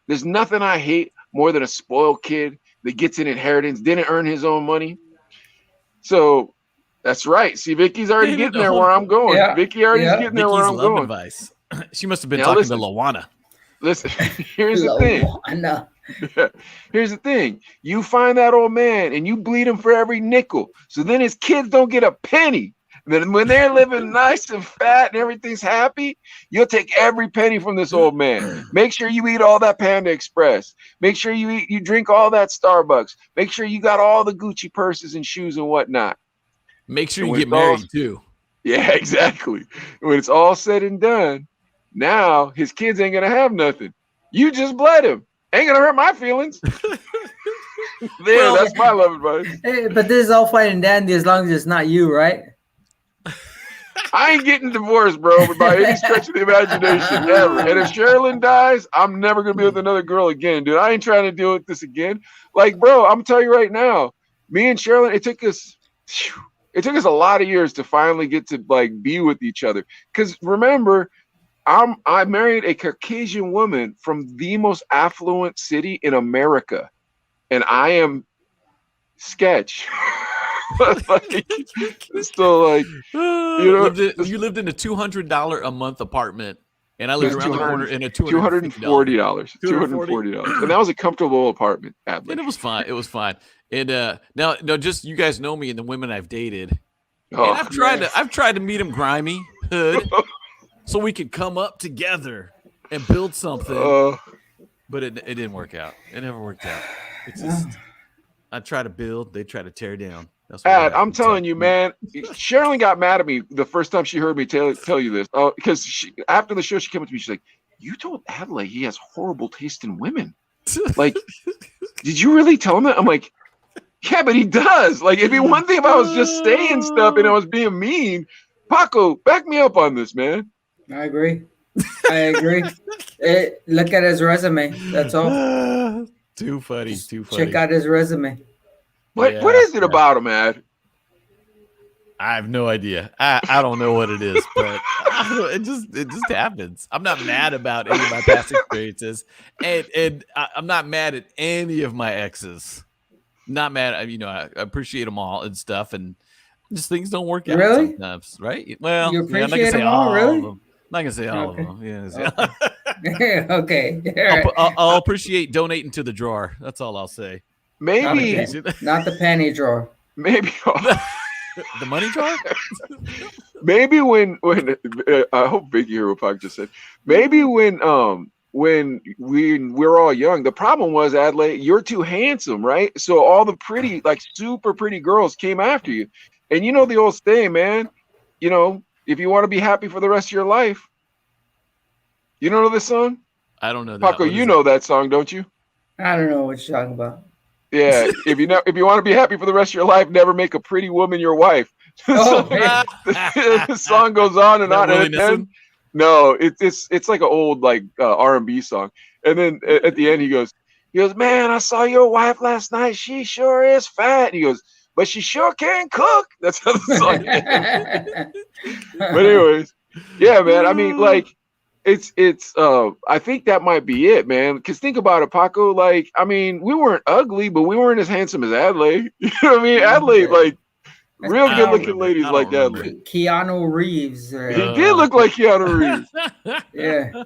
There's nothing I hate more than a spoiled kid that gets an inheritance, didn't earn his own money. So that's right. See, Vicky's already getting there where I'm going. Yeah. Vicky already is getting there where I'm going. Advice. She must have been talking to Lawana. Listen, here's the thing. Here's the thing. You find that old man and you bleed him for every nickel. So then his kids don't get a penny. Then when they're living nice and fat and everything's happy, you'll take every penny from this old man. Make sure you eat all that Panda Express. Make sure you drink all that Starbucks. Make sure you got all the Gucci purses and shoes and whatnot. Make sure you get married too. Yeah, exactly. When it's all said and done, now his kids ain't gonna have nothing. You just bled him. Ain't gonna hurt my feelings. Well, That's my love advice. Hey, but this is all fine and dandy as long as it's not you, right? I ain't getting divorced, bro, by any stretch of the imagination ever. And if Sherilyn dies, I'm never gonna be with another girl again, dude. I ain't trying to deal with this again. Like, bro, I'm telling you right now, me and Sherilyn, it took us a lot of years to finally get to like be with each other. Because remember, I married a Caucasian woman from the most affluent city in America, and I am sketch. Like, still like, you lived in a $200 a month apartment, and I lived It was around the corner in a $240. $240. And that was a comfortable apartment, Adley. And it was fine. It was fine. And now, just you guys know me and the women I've dated. Oh, And I've tried to meet them grimy hood, so we could come up together and build something. But it didn't work out. It never worked out. It's just I try to build, they try to tear down. That's what I'm telling you, man. Sherilyn got mad at me the first time she heard me tell you this. Oh, because after the show, she came up to me. She's like, "You told Adley he has horrible taste in women. Like, did you really tell him that?" I'm like, "Yeah, but he does. Like, it'd be one thing if I was just saying stuff and I was being mean." Paco, back me up on this, man. I agree. Look at his resume. That's all. Too funny. Too funny. Check out his resume. What is it about him, Ad? I have no idea. I don't know what it is, but it just happens. I'm not mad about any of my past experiences, and I'm not mad at any of my exes. Not mad. I appreciate them all and stuff, and just things don't work out sometimes, right? Well, you I'm not appreciate gonna say them all, really? of them. I'm not gonna say all of them. Yeah. Okay. All right. I'll appreciate donating to the drawer. That's all I'll say. Maybe not the panty drawer. Maybe the money drawer. Maybe when I hope Biggie heard what Pac just said. Maybe when we're all young, the problem was, Adley, you're too handsome, right? So all the pretty, like super pretty girls came after you, and you know the old saying, man. You know, if you want to be happy for the rest of your life, you don't know this song? I don't know that. Paco, you know that song, don't you? I don't know what you're talking about. Yeah, if you want to be happy for the rest of your life, never make a pretty woman your wife. The song goes on and on. And no, it's like an old like R&B song. And then at the end he goes, "Man, I saw your wife last night. She sure is fat." And he goes, "But she sure can cook." That's how the song ends. But anyways, yeah, man. I mean, like, it's I think that might be it, man. Because think about it, Paco. Like, I mean, we weren't ugly, but we weren't as handsome as Adley. You know what I mean? Adley, like, real good looking ladies like Adley. Keanu Reeves. He did look like Keanu Reeves. Yeah.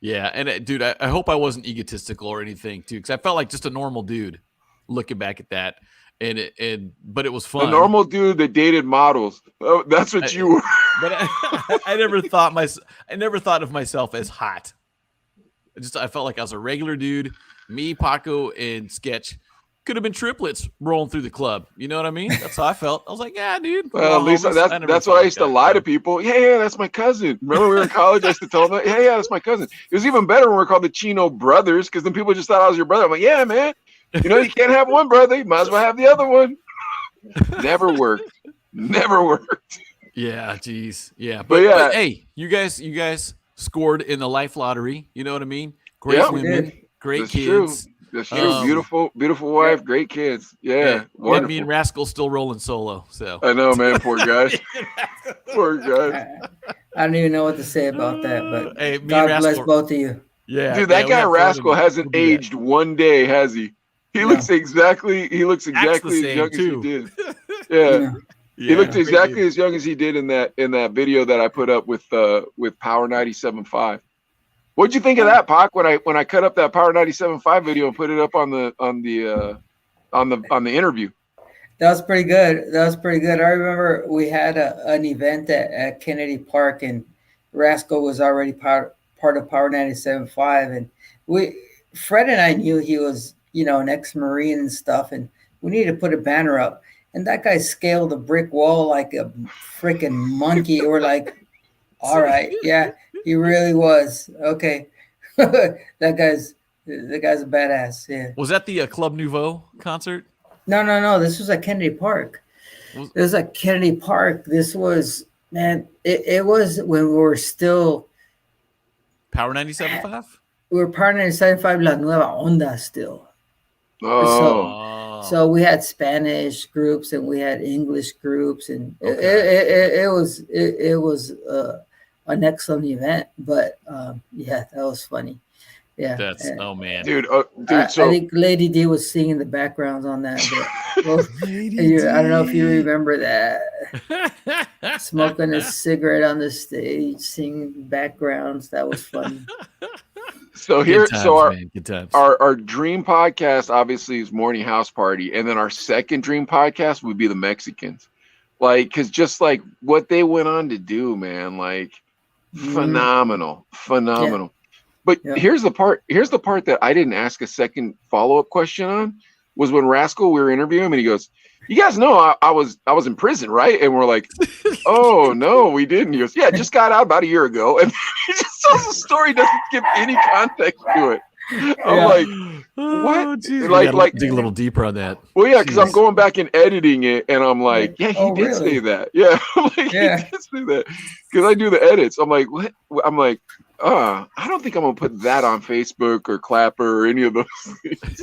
Yeah, and dude, I hope I wasn't egotistical or anything too, because I felt like just a normal dude looking back at that. But it was fun. A normal dude that dated models. Oh, that's what you were. But I never thought of myself as hot. I felt like I was a regular dude. Me, Paco, and Sketch could have been triplets rolling through the club. You know what I mean? That's how I felt. I was like, yeah, dude. Well, at least that's why I used to lie to people. Yeah, that's my cousin. Remember we were in college? I used to tell them, yeah, that's my cousin. It was even better when we were called the Chino brothers, because then people just thought I was your brother. I'm like, yeah, man. You know, you can't have one brother. You might as well have the other one. Never worked. Yeah, geez. Yeah. But hey, you guys scored in the life lottery. You know what I mean? Great women, great that's kids. True. That's true. Beautiful wife, great kids. Yeah. And me and Rascal still rolling solo. So I know, man. Poor guys. Poor guys. I don't even know what to say about that, but hey, God bless both of you. Yeah, dude, that guy Rascal hasn't aged one day, has he? He looks exactly as young as he did. Yeah. He looked exactly as young as he did in that video that I put up with Power 97.5. What'd you think of that, Pac? When I cut up that Power 97.5 video and put it up on the interview? That was pretty good. I remember we had an event at Kennedy Park, and Rascal was already part of Power 97.5, and Fred and I knew he was, an ex-Marine and stuff, and we needed to put a banner up. And that guy scaled a brick wall like a freaking monkey. We're like, all right, yeah, he really was. Okay. That guy's The guy's a badass. Yeah. Was that the Club Nouveau concert? No. This was at Kennedy Park. Was- This was at Kennedy Park. This was, man. It was when we were still. Power 97.5? We were partnering in 75 La Nueva Onda still. Oh, So we had Spanish groups and we had English groups, and Okay. it was an excellent event. But yeah, that was funny. Yeah, That's oh man. dude, I so think Lady D was singing the backgrounds on that. But, well, Lady I don't know if you D. remember that. Smoking a cigarette on the stage, singing backgrounds. That was funny. so Good here, times, so man. Good times. our dream podcast obviously is Morning House Party, and then our second dream podcast would be the Mexicans, like because just like what they went on to do, man, like phenomenal, phenomenal. But Yeah. here's the part. Here's the part that I didn't ask a second follow up question on was when Rascal we were interviewing him and he goes, "You guys know I was in prison, right?" And we're like, "Oh no, we didn't." He goes, "Yeah, just got out about a year ago," and he just tells the story, doesn't give any context to it. I'm like, Oh, geez. Like- dig a little deeper on that. well, yeah, because I'm Jeez. going back and editing it, and I'm like, yeah, he Oh, did really? say that. Yeah, I'm like, Yeah. he did say that because I do the edits. I'm like, what? I'm like, I don't think I'm gonna put that on Facebook or Clapper or any of those things.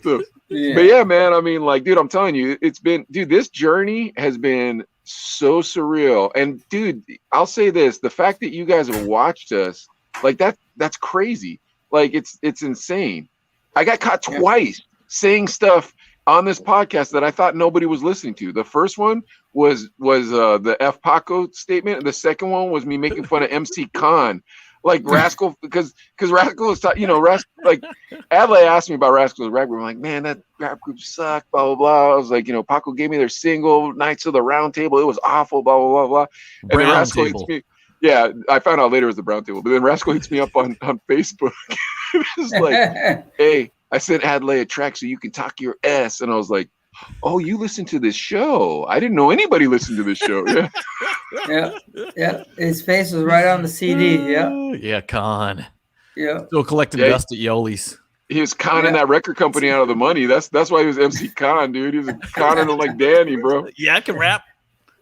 So, but yeah, man, I mean, like, dude, I'm telling you, it's been, dude, this journey has been so surreal. And dude, I'll say this: the fact that you guys have watched us, like that's crazy. Like, it's insane. I got caught Yeah. twice saying stuff on this podcast that I thought nobody was listening to. The first one was the F Paco statement, and the second one was me making fun of MC Khan, like Rascal, because Rascal was like Adlai asked me about Rascal's rap group. I'm like, man, that rap group sucked, blah blah blah. I was like, Paco gave me their single Knights of the Round Table. It was awful, blah blah blah blah. And then Brown Rascal hits table. me. Yeah, I found out later it was the Brown Table, but then Rascal hits me up on Facebook. It's like, hey, I sent Adlai a track so you can talk your ass. And I was like, oh, you listen to this show. I didn't know anybody listened to this show. Yeah. yeah. His face was right on the CD. Yeah, Yeah, Con. yeah. Still collecting Yeah. dust at Yoli's. He was conning Yeah. that record company out of the money. That's why he was MC Con, dude. He was conning them like Danny, bro. Yeah, I can rap.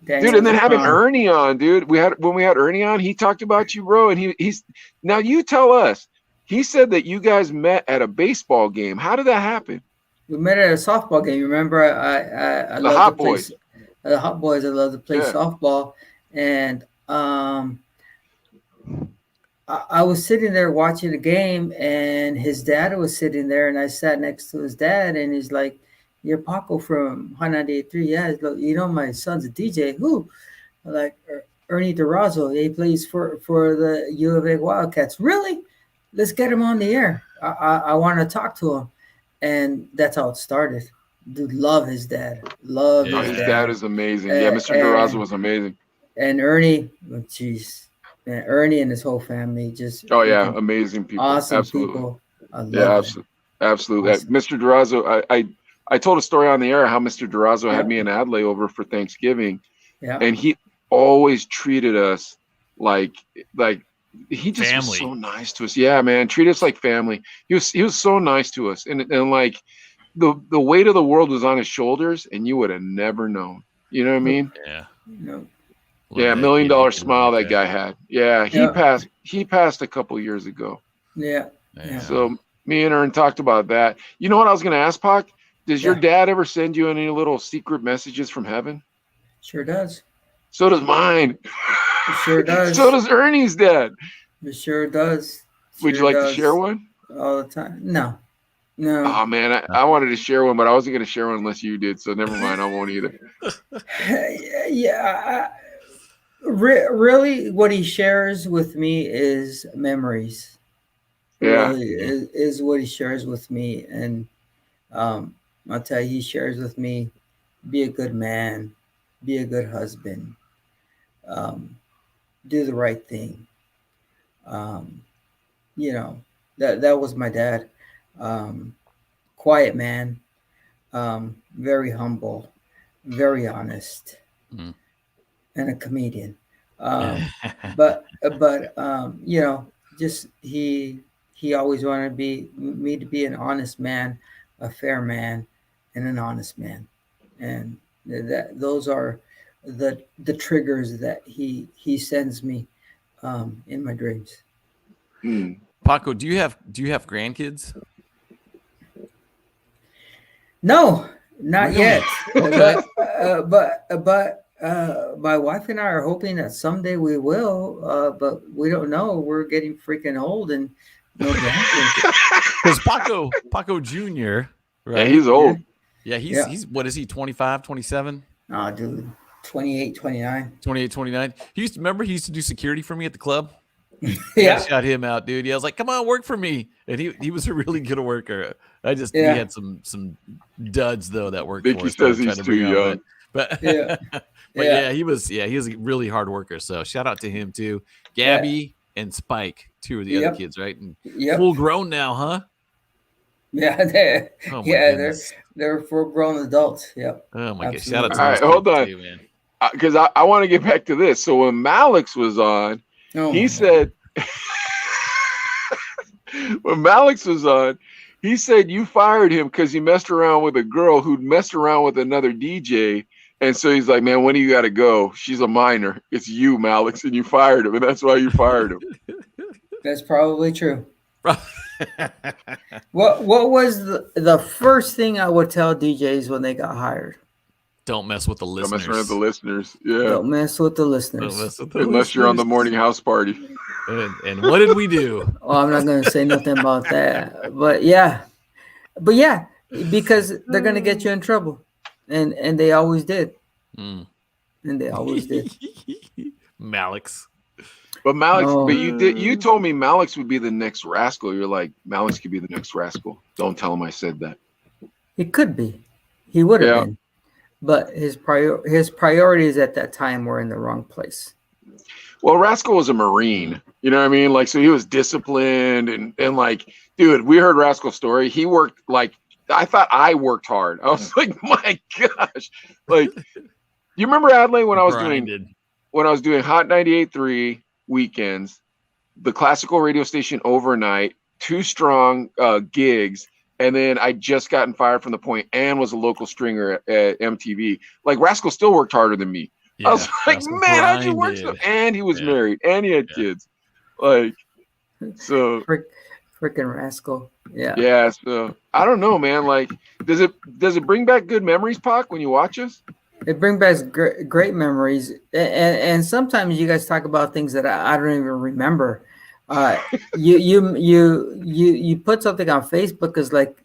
Dude, and then having Daniel Ernie on, dude. When we had Ernie on, he talked about you, bro. And he's now you tell us. He said that you guys met at a baseball game. How did that happen? We met at a softball game. Remember, I The love Hot to play Boys. The Hot Boys. I love to play Yeah. softball, and I was sitting there watching the game, and his dad was sitting there, and I sat next to his dad, and he's like, "You're Paco from 198.3." Yeah, he's like, my son's a DJ. Who? I'm like, Ernie Durazo. He plays for the U of A Wildcats. Really? Let's get him on the air. I want to talk to him, and that's how it started. Dude, love his dad. Love Yeah. Oh, his his dad. dad is amazing. Yeah, Mr. Durazo was amazing. And Ernie, jeez, man, Ernie and his whole family just Oh yeah, amazing people. awesome Absolutely. people. I love Yeah, them. absolutely. Awesome. Mr. Durazo, I told a story on the air how Mr. Durazo had me and Adlai over for Thanksgiving, Yeah, and he always treated us like he just Family. was so nice to us. Yeah, man, treat us like family. He was so nice to us, and like the weight of the world was on his shoulders, and you would have never known. You know what I mean? Yeah. no, Love Yeah, that $1 million kid. smile that guy had. Yeah, Yeah. he passed a couple years ago. yeah, Yeah. So me and Ern talked about that. You know what I was going to ask, Pac? Does your Yeah. dad ever send you any little secret messages from heaven? sure does. So does mine. It sure does. So does Ernie's dad. It sure does. Would you Sure like to does. share one? all the time? No. Oh man, I wanted to share one, but I wasn't going to share one unless you did. So never mind, I won't either. Yeah. Really, what he shares with me is memories. Yeah. Really is what he shares with me, and I'll tell you, he shares with me: be a good man, be a good husband, do the right thing. Um, that was my dad. Quiet man, very humble, very honest, Mm. and a comedian. But just he he always wanted me to be an honest man, a fair man, and an honest man, and those are the triggers that he sends me in my dreams. Paco, do you have grandkids? No, not Really? yet. Okay. But my wife and I are hoping that someday we will. But we don't know. We're getting freaking old and no grandkids. Because Paco Jr., right? Yeah, he's old. Yeah, he's what is he, 25, 27? Oh, dude, 28, 29. 28, 29. He used to do security for me at the club. Yeah. I shot him out, dude. Yeah, I was like, come on, work for me. And he was a really good worker. We had some duds though that worked Vicky for us. says he's too young. But Yeah. yeah, he was a really hard worker. So shout out to him too. Gabby and Spike, two of the other kids, right? And full grown now, huh? Yeah, Goodness. they're full grown adults. Yep. Oh my god. Absolutely. Shout out to All right, those hold kids on. too, man. Because I want to get back to this. So when Malix was on, he said, when Malix was on, he said you fired him because he messed around with a girl who'd messed around with another DJ. And so he's like, man, when do you got to go? She's a minor. It's you, Malix, and you fired him. And that's why you fired him. That's probably true. What was the first thing I would tell DJs when they got hired? Don't mess with the Don't listeners. mess around with the listeners. Yeah. Don't mess with the listeners. Don't mess with the Unless you're on the morning house party. And what did we do? Well, I'm not going to say nothing about that. But yeah, because they're going to get you in trouble, and they always did. And they always did. Malix. But Malix, but you told me Malix would be the next rascal. You're like, Malix could be the next rascal. Don't tell him I said that. He could be. He would have been. But his priorities at that time were in the wrong place. Well, Rascal was a Marine. You know what I mean? Like, so he was disciplined and like, dude, we heard Rascal's story. He worked like, I thought I worked hard. I was like, my gosh. Like, you remember Adelaide when I was doing Hot 98.3 weekends, the classical radio station overnight, 2 strong gigs, and then I just gotten fired from the point and was a local stringer at MTV. Like, Rascal still worked harder than me. Yeah, I was like, man, how'd you work so? And he was married and he had kids. Like, so freaking Rascal. Yeah. Yeah. So I don't know, man. Like, does it bring back good memories, Pac, when you watch us? It brings back great memories, and sometimes you guys talk about things that I don't even remember. You put something on Facebook because, like,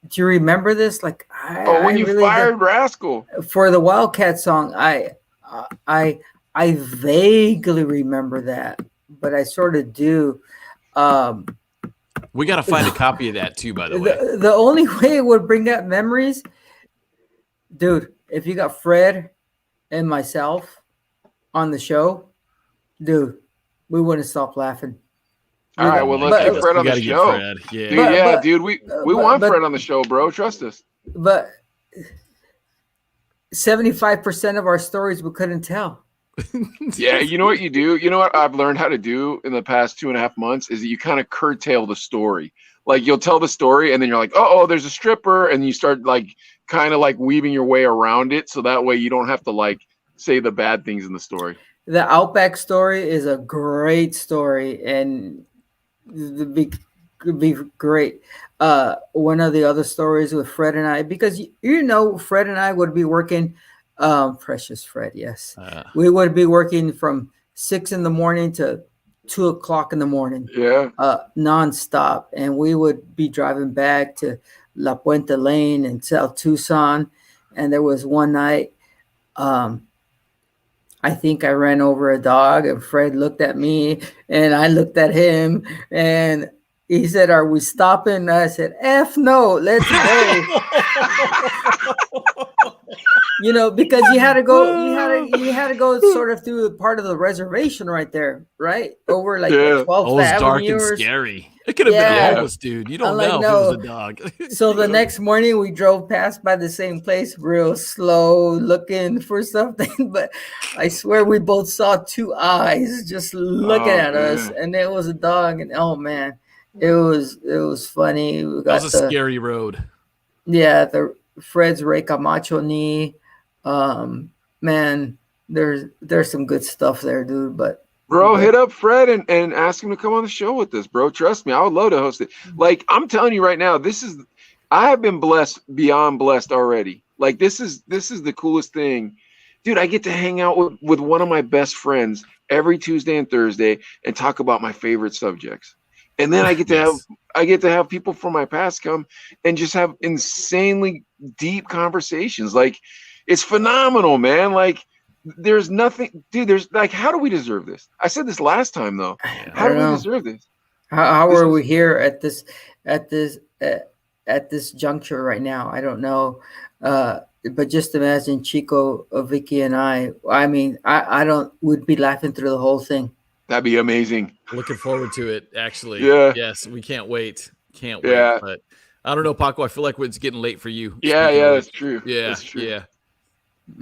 do you remember this? Like, when you really fired Rascal for the Wildcat song, I vaguely remember that, but I sort of do. We got to find a copy of that too, by the way. The only way it would bring up memories, dude, if you got Fred and myself on the show, dude, we wouldn't stop laughing. All right, well, let's get Fred on the show. Yeah, dude, we want Fred on the show, bro. Trust us. But 75% of our stories we couldn't tell. Yeah, you know what you do? You know what I've learned how to do in the past 2.5 months is that you kind of curtail the story. Like, you'll tell the story and then you're like, oh, there's a stripper, and you start like kind of like weaving your way around it, so that way you don't have to like say the bad things in the story. The Outback story is a great story, and could be great. One of the other stories with Fred and I, because Fred and I would be working. Precious Fred, yes, we would be working from 6 a.m. to 2 a.m. Yeah, nonstop, and we would be driving back to La Puente Lane in South Tucson. And there was one night, I think I ran over a dog, and Fred looked at me and I looked at him, and he said, "Are we stopping?" And I said, "F no, let's go." Because you had to go sort of through part of the reservation right there, right? Over like 12th Avenue. It's dark and scary. It could have been Elvis, dude. You don't know if it was a dog. So the next morning we drove past by the same place real slow, looking for something. But I swear we both saw 2 eyes just looking at us, and it was a dog. And oh man, it was funny. We That was got a the scary road. the Fred's Ray Camacho knee. Man, there's some good stuff there, dude. Bro, But hit up Fred and ask him to come on the show with us, bro. Trust me, I would love to host it. Like, I'm telling you right now, I have been blessed beyond blessed already. Like, this is the coolest thing. Dude, I get to hang out with one of my best friends every Tuesday and Thursday and talk about my favorite subjects. And then Yes. I get to have people from my past come and just have insanely deep conversations. Like, it's phenomenal, man. Like, there's nothing, dude. There's like, how do we deserve this? I said this last time though. Yeah. I How do don't we know deserve this? how This are is we here at this at this juncture right now. I don't know, but just imagine Chico, Vicky, and I. I mean, I don't would be laughing through the whole thing. That'd be amazing. Looking forward to it, actually. Yeah, Yes, we can't wait. Can't wait. yeah, But I don't know, Paco. I feel like it's getting late for you. yeah, Speaking yeah. of That's which. true. Yeah, That's true. yeah. All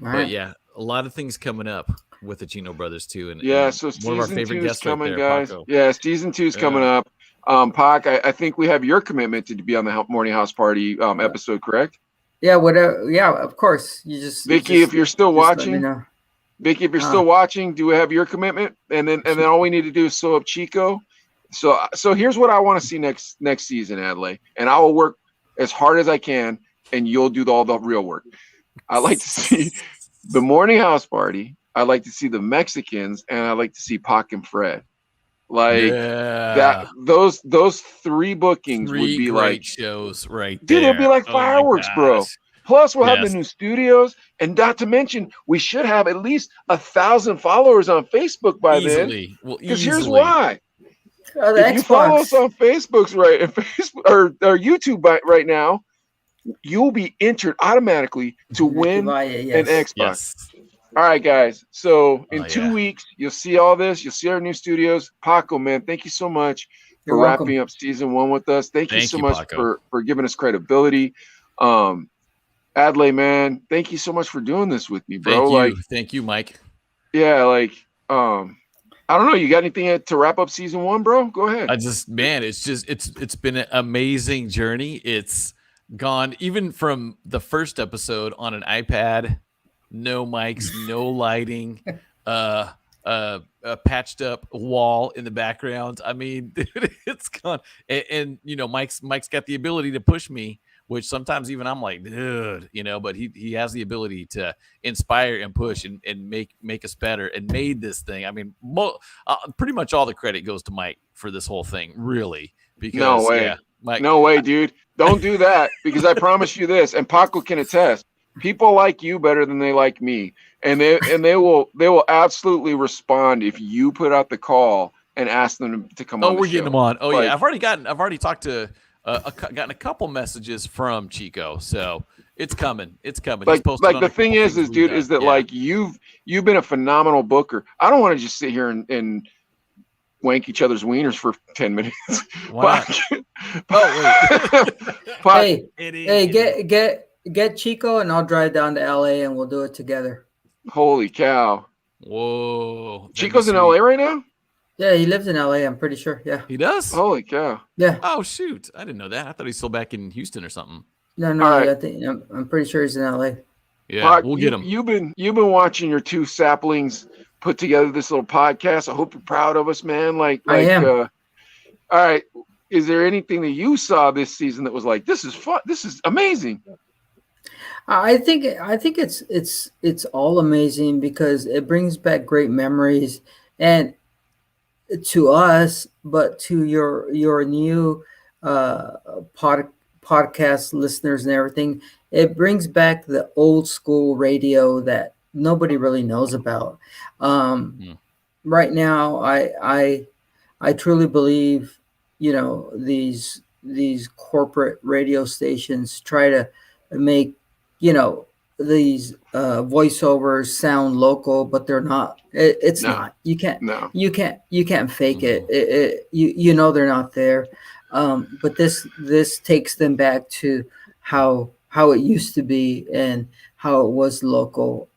But right. yeah, a lot of things coming up with the Chino brothers too. Yeah. And So one of our season favorite 2 is guests right coming, there, guys. Paco. Yeah, season 2 is coming Yeah. up. Pac, I think we have your commitment to be on the morning house party episode, correct? Yeah, whatever. Yeah, of course. Vicky, if you're still just let me watching, know. Vicky, if you're Uh, still watching, do we have your commitment? And then all we need to do is sew up Chico. So here's what I want to see next season, Adley, and I will work as hard as I can, and you'll do all the real work. I like to see the morning house party. I like to see the Mexicans, and I like to see Pac and Fred. Like that. Yeah. Those three bookings would Three be great like, shows right dude, it'll be there. like Oh my fireworks, bro. gosh. Plus, we'll have the Yes. new studios, and not to mention, we should have at least 1,000 followers on Facebook by then. Easily. Well, Because here's easily. why: the if you follow us Xbox. on Facebook's right and Facebook or YouTube right now, you'll be entered automatically to win Buy it, an yes. Xbox. Yes. All right, guys. So in Oh, 2 yeah. weeks, you'll see all this. You'll see our new studios. Paco, man, thank you so much You're for welcome. wrapping up season 1 with us. Thank you Thank so you, much Paco. for giving us credibility. Adley, man, thank you so much for doing this with me, bro. Thank you. Like, Thank you, Mike. yeah, like, I don't know. You got anything to wrap up season 1, bro? Go ahead. It's been an amazing journey. It's gone even from the first episode on an iPad, no mics, no lighting, a patched up wall in the background. I mean, dude, it's gone. And Mike's got the ability to push me, which sometimes even I'm like, dude, but he has the ability to inspire and push and make us better and made this thing. I mean, pretty much all the credit goes to Mike for this whole thing, really. Because No way. yeah, Mike, No way, dude. Don't do that, because I promise you this, and Paco can attest. People like you better than they like me, and they will absolutely respond if you put out the call and ask them to come on. we're getting them on. Oh Like, yeah, I've already talked to gotten a couple messages from Chico, so it's coming. It's coming. He's like posted on the a thing couple is things we've dude, done. is that Yeah. like you've been a phenomenal booker. I don't want to just sit here and wank each other's wieners for 10 minutes. Why not? Oh Hey, wait. get Chico, and I'll drive down to LA, and we'll do it together. Holy cow. Whoa. that'd be Chico's in sweet. LA right now? Yeah, he lives in LA. I'm pretty sure. Yeah, He does? Holy cow. yeah. Oh shoot. I didn't know that. I thought he's still back in Houston or something. No, All right. I think I'm pretty sure he's in LA. Yeah, Pac, we'll get him. You've been watching your two saplings put together this little podcast. I hope you're proud of us, man. Like I am. all right. Is there anything that you saw this season that was like, this is fun, this is amazing? I think it's all amazing because it brings back great memories, and to us, but to your new podcast listeners and everything, it brings back the old school radio that nobody really knows about. Right now, I truly believe, these corporate radio stations try to make, these voiceovers sound local, but they're not. It's No. not. You can't No. you can't fake it. They're not there. But this takes them back to how it used to be and how it was local.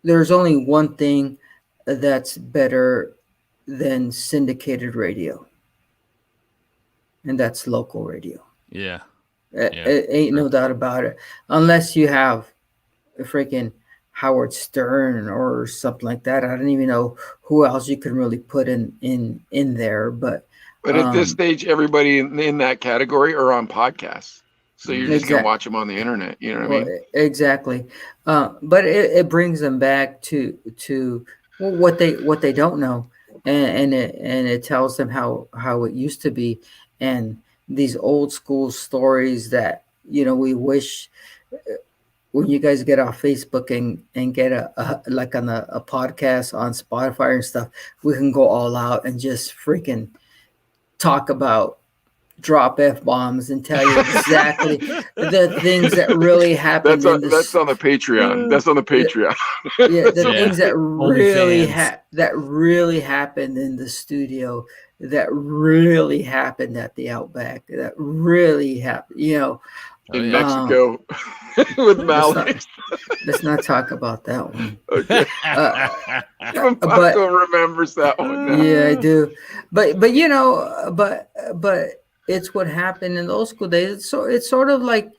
There's only one thing that's better than syndicated radio, and that's local radio. Yeah. It ain't no doubt about it. Unless you have a freaking Howard Stern or something like that. I don't even know who else you can really put in there. But at this stage, everybody in that category are on podcasts, so you're just gonna watch them on the internet. You know what I mean? Exactly. But it brings them back to what they don't know, and it tells them how it used to be, and these old school stories that we wish when you guys get off Facebook and get a like on a podcast on Spotify and stuff, we can go all out and just freaking talk about drop F-bombs and tell you exactly the things that really happened. That's on the Patreon. That's on the Patreon. Things that really happened in the studio, that really happened at the Outback, that really happened, in Mexico with Mally. Let's not talk about that one. Okay. Even Paco remembers that one now. Yeah, I do. But it's what happened in those school days. So it's sort of like,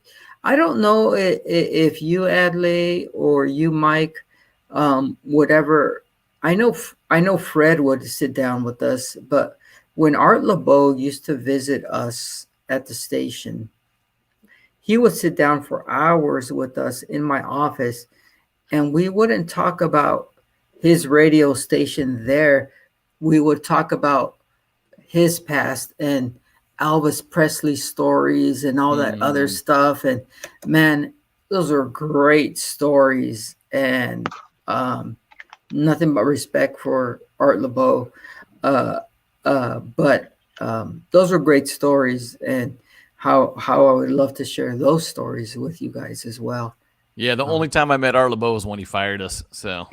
I don't know if you, Adley, or you, Mike, whatever. I know Fred would sit down with us, but when Art LeBeau used to visit us at the station, he would sit down for hours with us in my office, and we wouldn't talk about his radio station there. We would talk about his past and Elvis Presley stories and all that other stuff. And man, those are great stories, and nothing but respect for Art LeBeau. But those are great stories, and how I would love to share those stories with you guys as well. Yeah, the only time I met Art LeBeau was when he fired us. So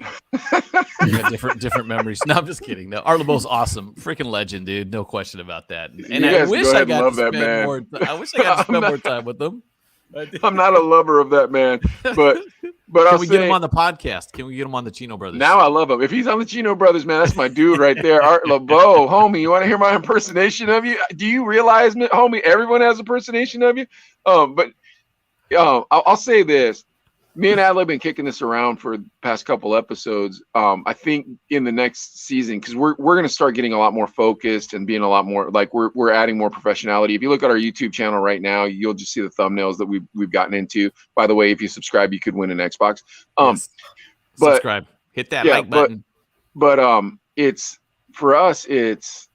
different memories. No, I'm just kidding. No, Art LeBeau's awesome, freaking legend, dude. No question about that. And I wish I got to spend more. I wish I got to spend more time with him. I'm not a lover of that man, but can we get him on the podcast? Can we get him on the Chino Brothers? Now I love him. If he's on the Chino Brothers, man, that's my dude right there. Art LeBeau, homie. You want to hear my impersonation of you? Do you realize, homie, everyone has impersonation of you? But I'll say this. Me and Adley have been kicking this around for the past couple episodes. I think in the next season, because we're going to start getting a lot more focused and being a lot more like we're adding more professionality. If you look at our YouTube channel right now, you'll just see the thumbnails that we've gotten into. By the way, if you subscribe, you could win an Xbox. Yes. Subscribe, hit that like button. But it's for us. It's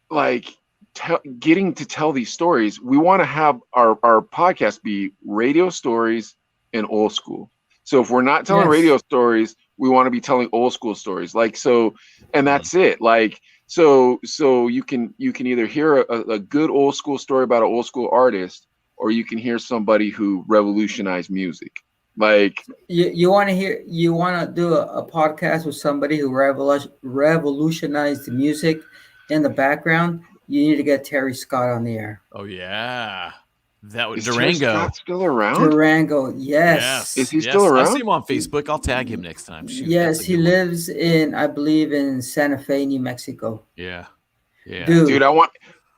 like getting to tell these stories. We want to have our podcast be radio stories and old school. So if we're not telling radio stories, we want to be telling old school stories. Like, so, and that's it. Like, so you can either hear a good old school story about an old school artist, or you can hear somebody who revolutionized music. Like you want to do a podcast with somebody who revolutionized the music in the background. You need to get Terry Scott on the air. Oh yeah. That was Is Durango. Terry Still around? Durango, yes. Is he still around? I see him on Facebook. I'll tag him next time. Shoot, yes, he lives I believe, in Santa Fe, New Mexico. Yeah. Dude, how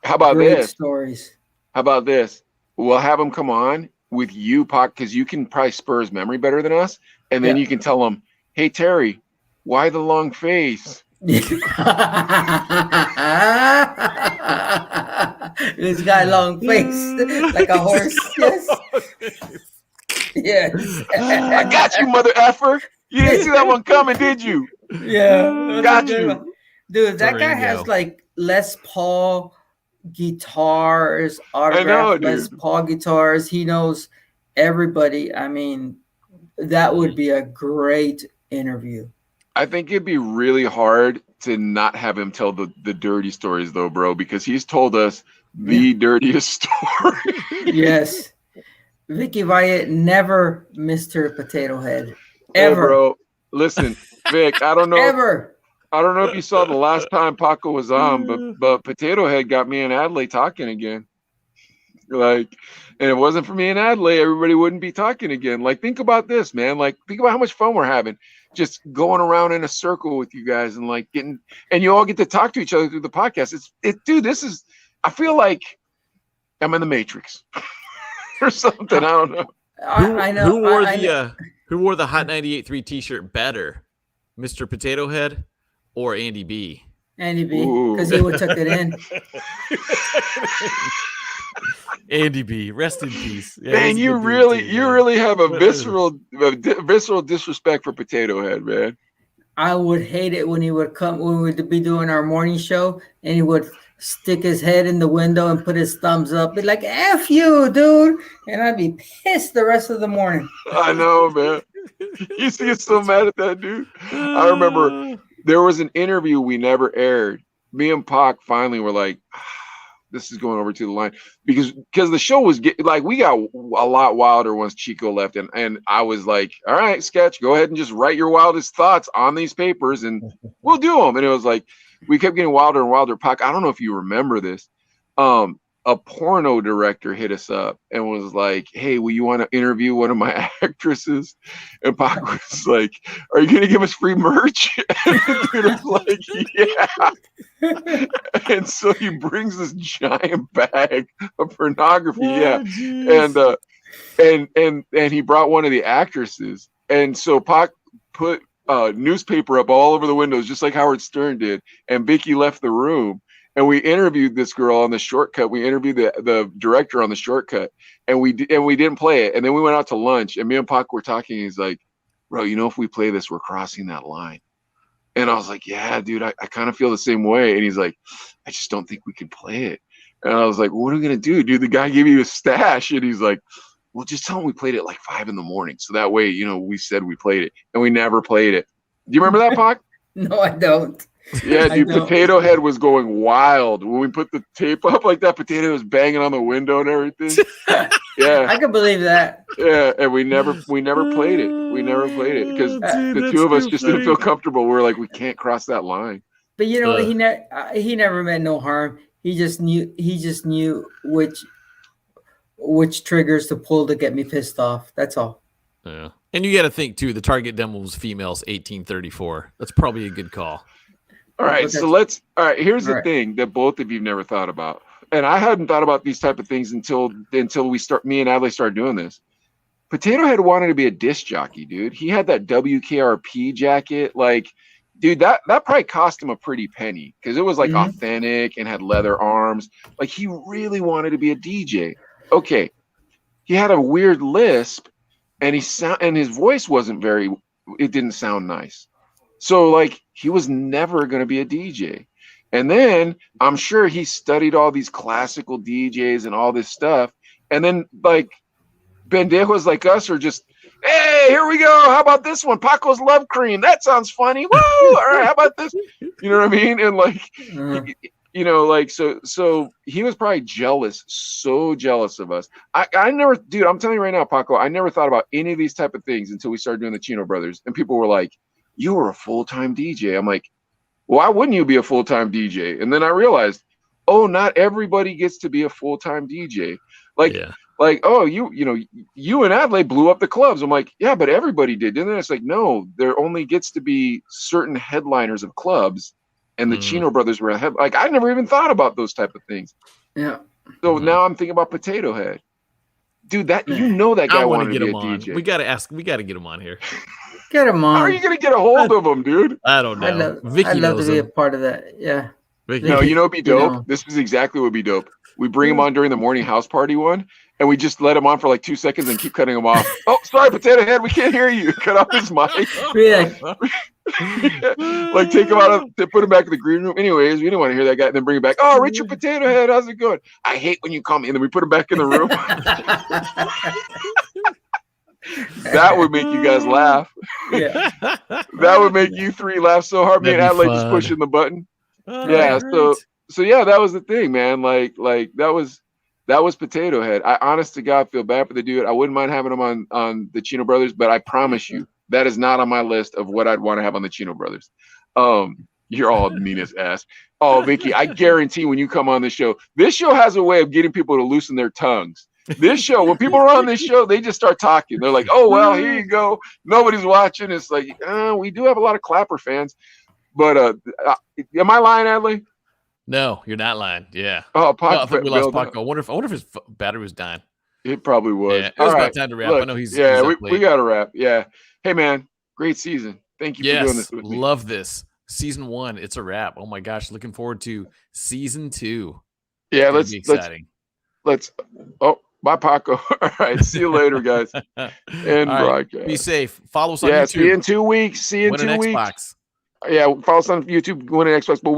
about this? Stories. How about this? We'll have him come on with you, Pac, because you can probably spur his memory better than us, and then you can tell him, "Hey Terry, why the long face?" This guy long face like a horse. Yes. I got you, mother effer. You didn't see that one coming, did you? Yeah. Got you. Dude, that guy has like Les Paul guitars, autographed Les Paul guitars. He knows everybody. I mean, that would be a great interview. I think it'd be really hard to not have him tell the dirty stories, though, bro, because he's told us the dirtiest story. Yes. Vicky Vyatt never missed her potato head. Ever. Oh, bro. Listen, Vic, I don't know. Ever. I don't know if you saw the last time Paco was on, but Potato Head got me and Adley talking again. Like, and it wasn't for me and Adley, everybody wouldn't be talking again. Like, think about this, man. Like, think about how much fun we're having. just going around in a circle with you guys and like getting, and you all get to talk to each other through the podcast. Dude, this is, I feel like I'm in the Matrix or something. I don't know. I know. Who wore the Hot 98.3 t-shirt better, Mr. Potato Head or Andy B? Andy B, because he would tuck it in. Andy B, rest in peace. Yeah, man, you really have a visceral disrespect for Potato Head, man. I would hate it when he would come, when we would be doing our morning show, and he would stick his head in the window and put his thumbs up, be like, F you, dude. And I'd be pissed the rest of the morning. I know, man. You used to get so mad at that dude. I remember there was an interview we never aired. Me and Pac finally were like, this is going over to the line, because the show was we got a lot wilder once Chico left, and I was like, all right, Sketch, go ahead and just write your wildest thoughts on these papers and we'll do them. And it was like we kept getting wilder and wilder. Pac, I don't know if you remember this. A porno director hit us up and was like, hey, will you want to interview one of my actresses? And Pac was like, are you going to give us free merch? And the dude was like, yeah. And so he brings this giant bag of pornography. And he brought one of the actresses. And so Pac put newspaper up all over the windows, just like Howard Stern did. And Vicky left the room. And we interviewed this girl on the shortcut. We interviewed the director on the shortcut, and we didn't play it. And then we went out to lunch, and me and Pac were talking. He's like, bro, you know, if we play this, we're crossing that line. And I was like, yeah, dude, I kind of feel the same way. And he's like, I just don't think we can play it. And I was like, what are we going to do? Dude, the guy gave you a stash. And he's like, well, just tell him we played it like 5 a.m. So that way, you know, we said we played it, and we never played it. Do you remember that, Pac? No, I don't. Yeah, dude, Potato Head was going wild when we put the tape up like that. Potato was banging on the window and everything. Yeah, I can believe that. Yeah, and we never played it. We never played it because the two of us just didn't feel comfortable. We're like, we can't cross that line. But you know, he never meant no harm. He just knew which triggers to pull to get me pissed off. That's all. Yeah, and you got to think too. The target demo was females 18-34. That's probably a good call. All right, so here's the thing that both of you never thought about. And I hadn't thought about these type of things until me and Adley started doing this. Potato Head wanted to be a disc jockey, dude. He had that WKRP jacket. Like, dude, that probably cost him a pretty penny because it was like authentic and had leather arms. Like, he really wanted to be a DJ. Okay. He had a weird lisp and his voice wasn't it didn't sound nice. So like he was never going to be a DJ. And then I'm sure he studied all these classical DJs and all this stuff. And then like pendejos like us are just, hey, here we go. How about this one? Paco's Love Cream. That sounds funny. Woo! All right, how about this? You know what I mean? And like, you know, like, so he was probably so jealous of us. I never, dude, I'm telling you right now, Paco, I never thought about any of these type of things until we started doing the Chino Brothers. And people were like, you were a full-time DJ. I'm like, why wouldn't you be a full-time DJ? And then I realized, oh, not everybody gets to be a full-time DJ. Like, oh, you and Adley blew up the clubs. I'm like, yeah, but everybody did. And then it's like, no, there only gets to be certain headliners of clubs, and the Chino Brothers were like, I never even thought about those type of things. Yeah. So now I'm thinking about Potato Head. Dude, that guy wanted to be a DJ. We got to get him on here. Get him on. How are you going to get a hold of him, dude? I don't know. I'd love to be a part of that. Yeah. Vicky. No, you know what'd be dope? This is exactly what would be dope. We bring him on during the morning house party one, and we just let him on for like 2 seconds and keep cutting him off. Oh, sorry, Potato Head, we can't hear you. Cut off his mic. Like take him out put him back in the green room. Anyways, we didn't want to hear that guy. And then bring him back. Oh, Richard Potato Head, how's it going? I hate when you call me. And then we put him back in the room. That would make you guys laugh. Yeah. That would make you three laugh so hard. Me and Adelaide just pushing the button. Yeah. So yeah, that was the thing, man. Like that was Potato Head. I honest to God feel bad for the dude. I wouldn't mind having him on the Chino Brothers, but I promise you that is not on my list of what I'd want to have on the Chino Brothers. You're all mean as ass. Oh, Vicky, I guarantee when you come on this show has a way of getting people to loosen their tongues. This show, when people are on this show, they just start talking. They're like, "Oh well, here you go. Nobody's watching." It's like, we do have a lot of Clapper fans, but am I lying, Adley? No, you're not lying. Yeah. Oh, Well, I think we lost Paco. Paco. I wonder if his battery was dying. It probably was. Yeah, it was about time to wrap. I know he's up we late. got to wrap. Yeah. Hey man, great season. Thank you for doing this with me. Love this. Season 1, it's a wrap. Oh my gosh, looking forward to season 2. Yeah, let's oh, bye Paco. All right, see you later, guys. And broadcast. Be safe. Follow us on YouTube. Yeah, see you in 2 weeks. See you in Win 2 an weeks. Xbox. Yeah, follow us on YouTube. Win an Xbox. But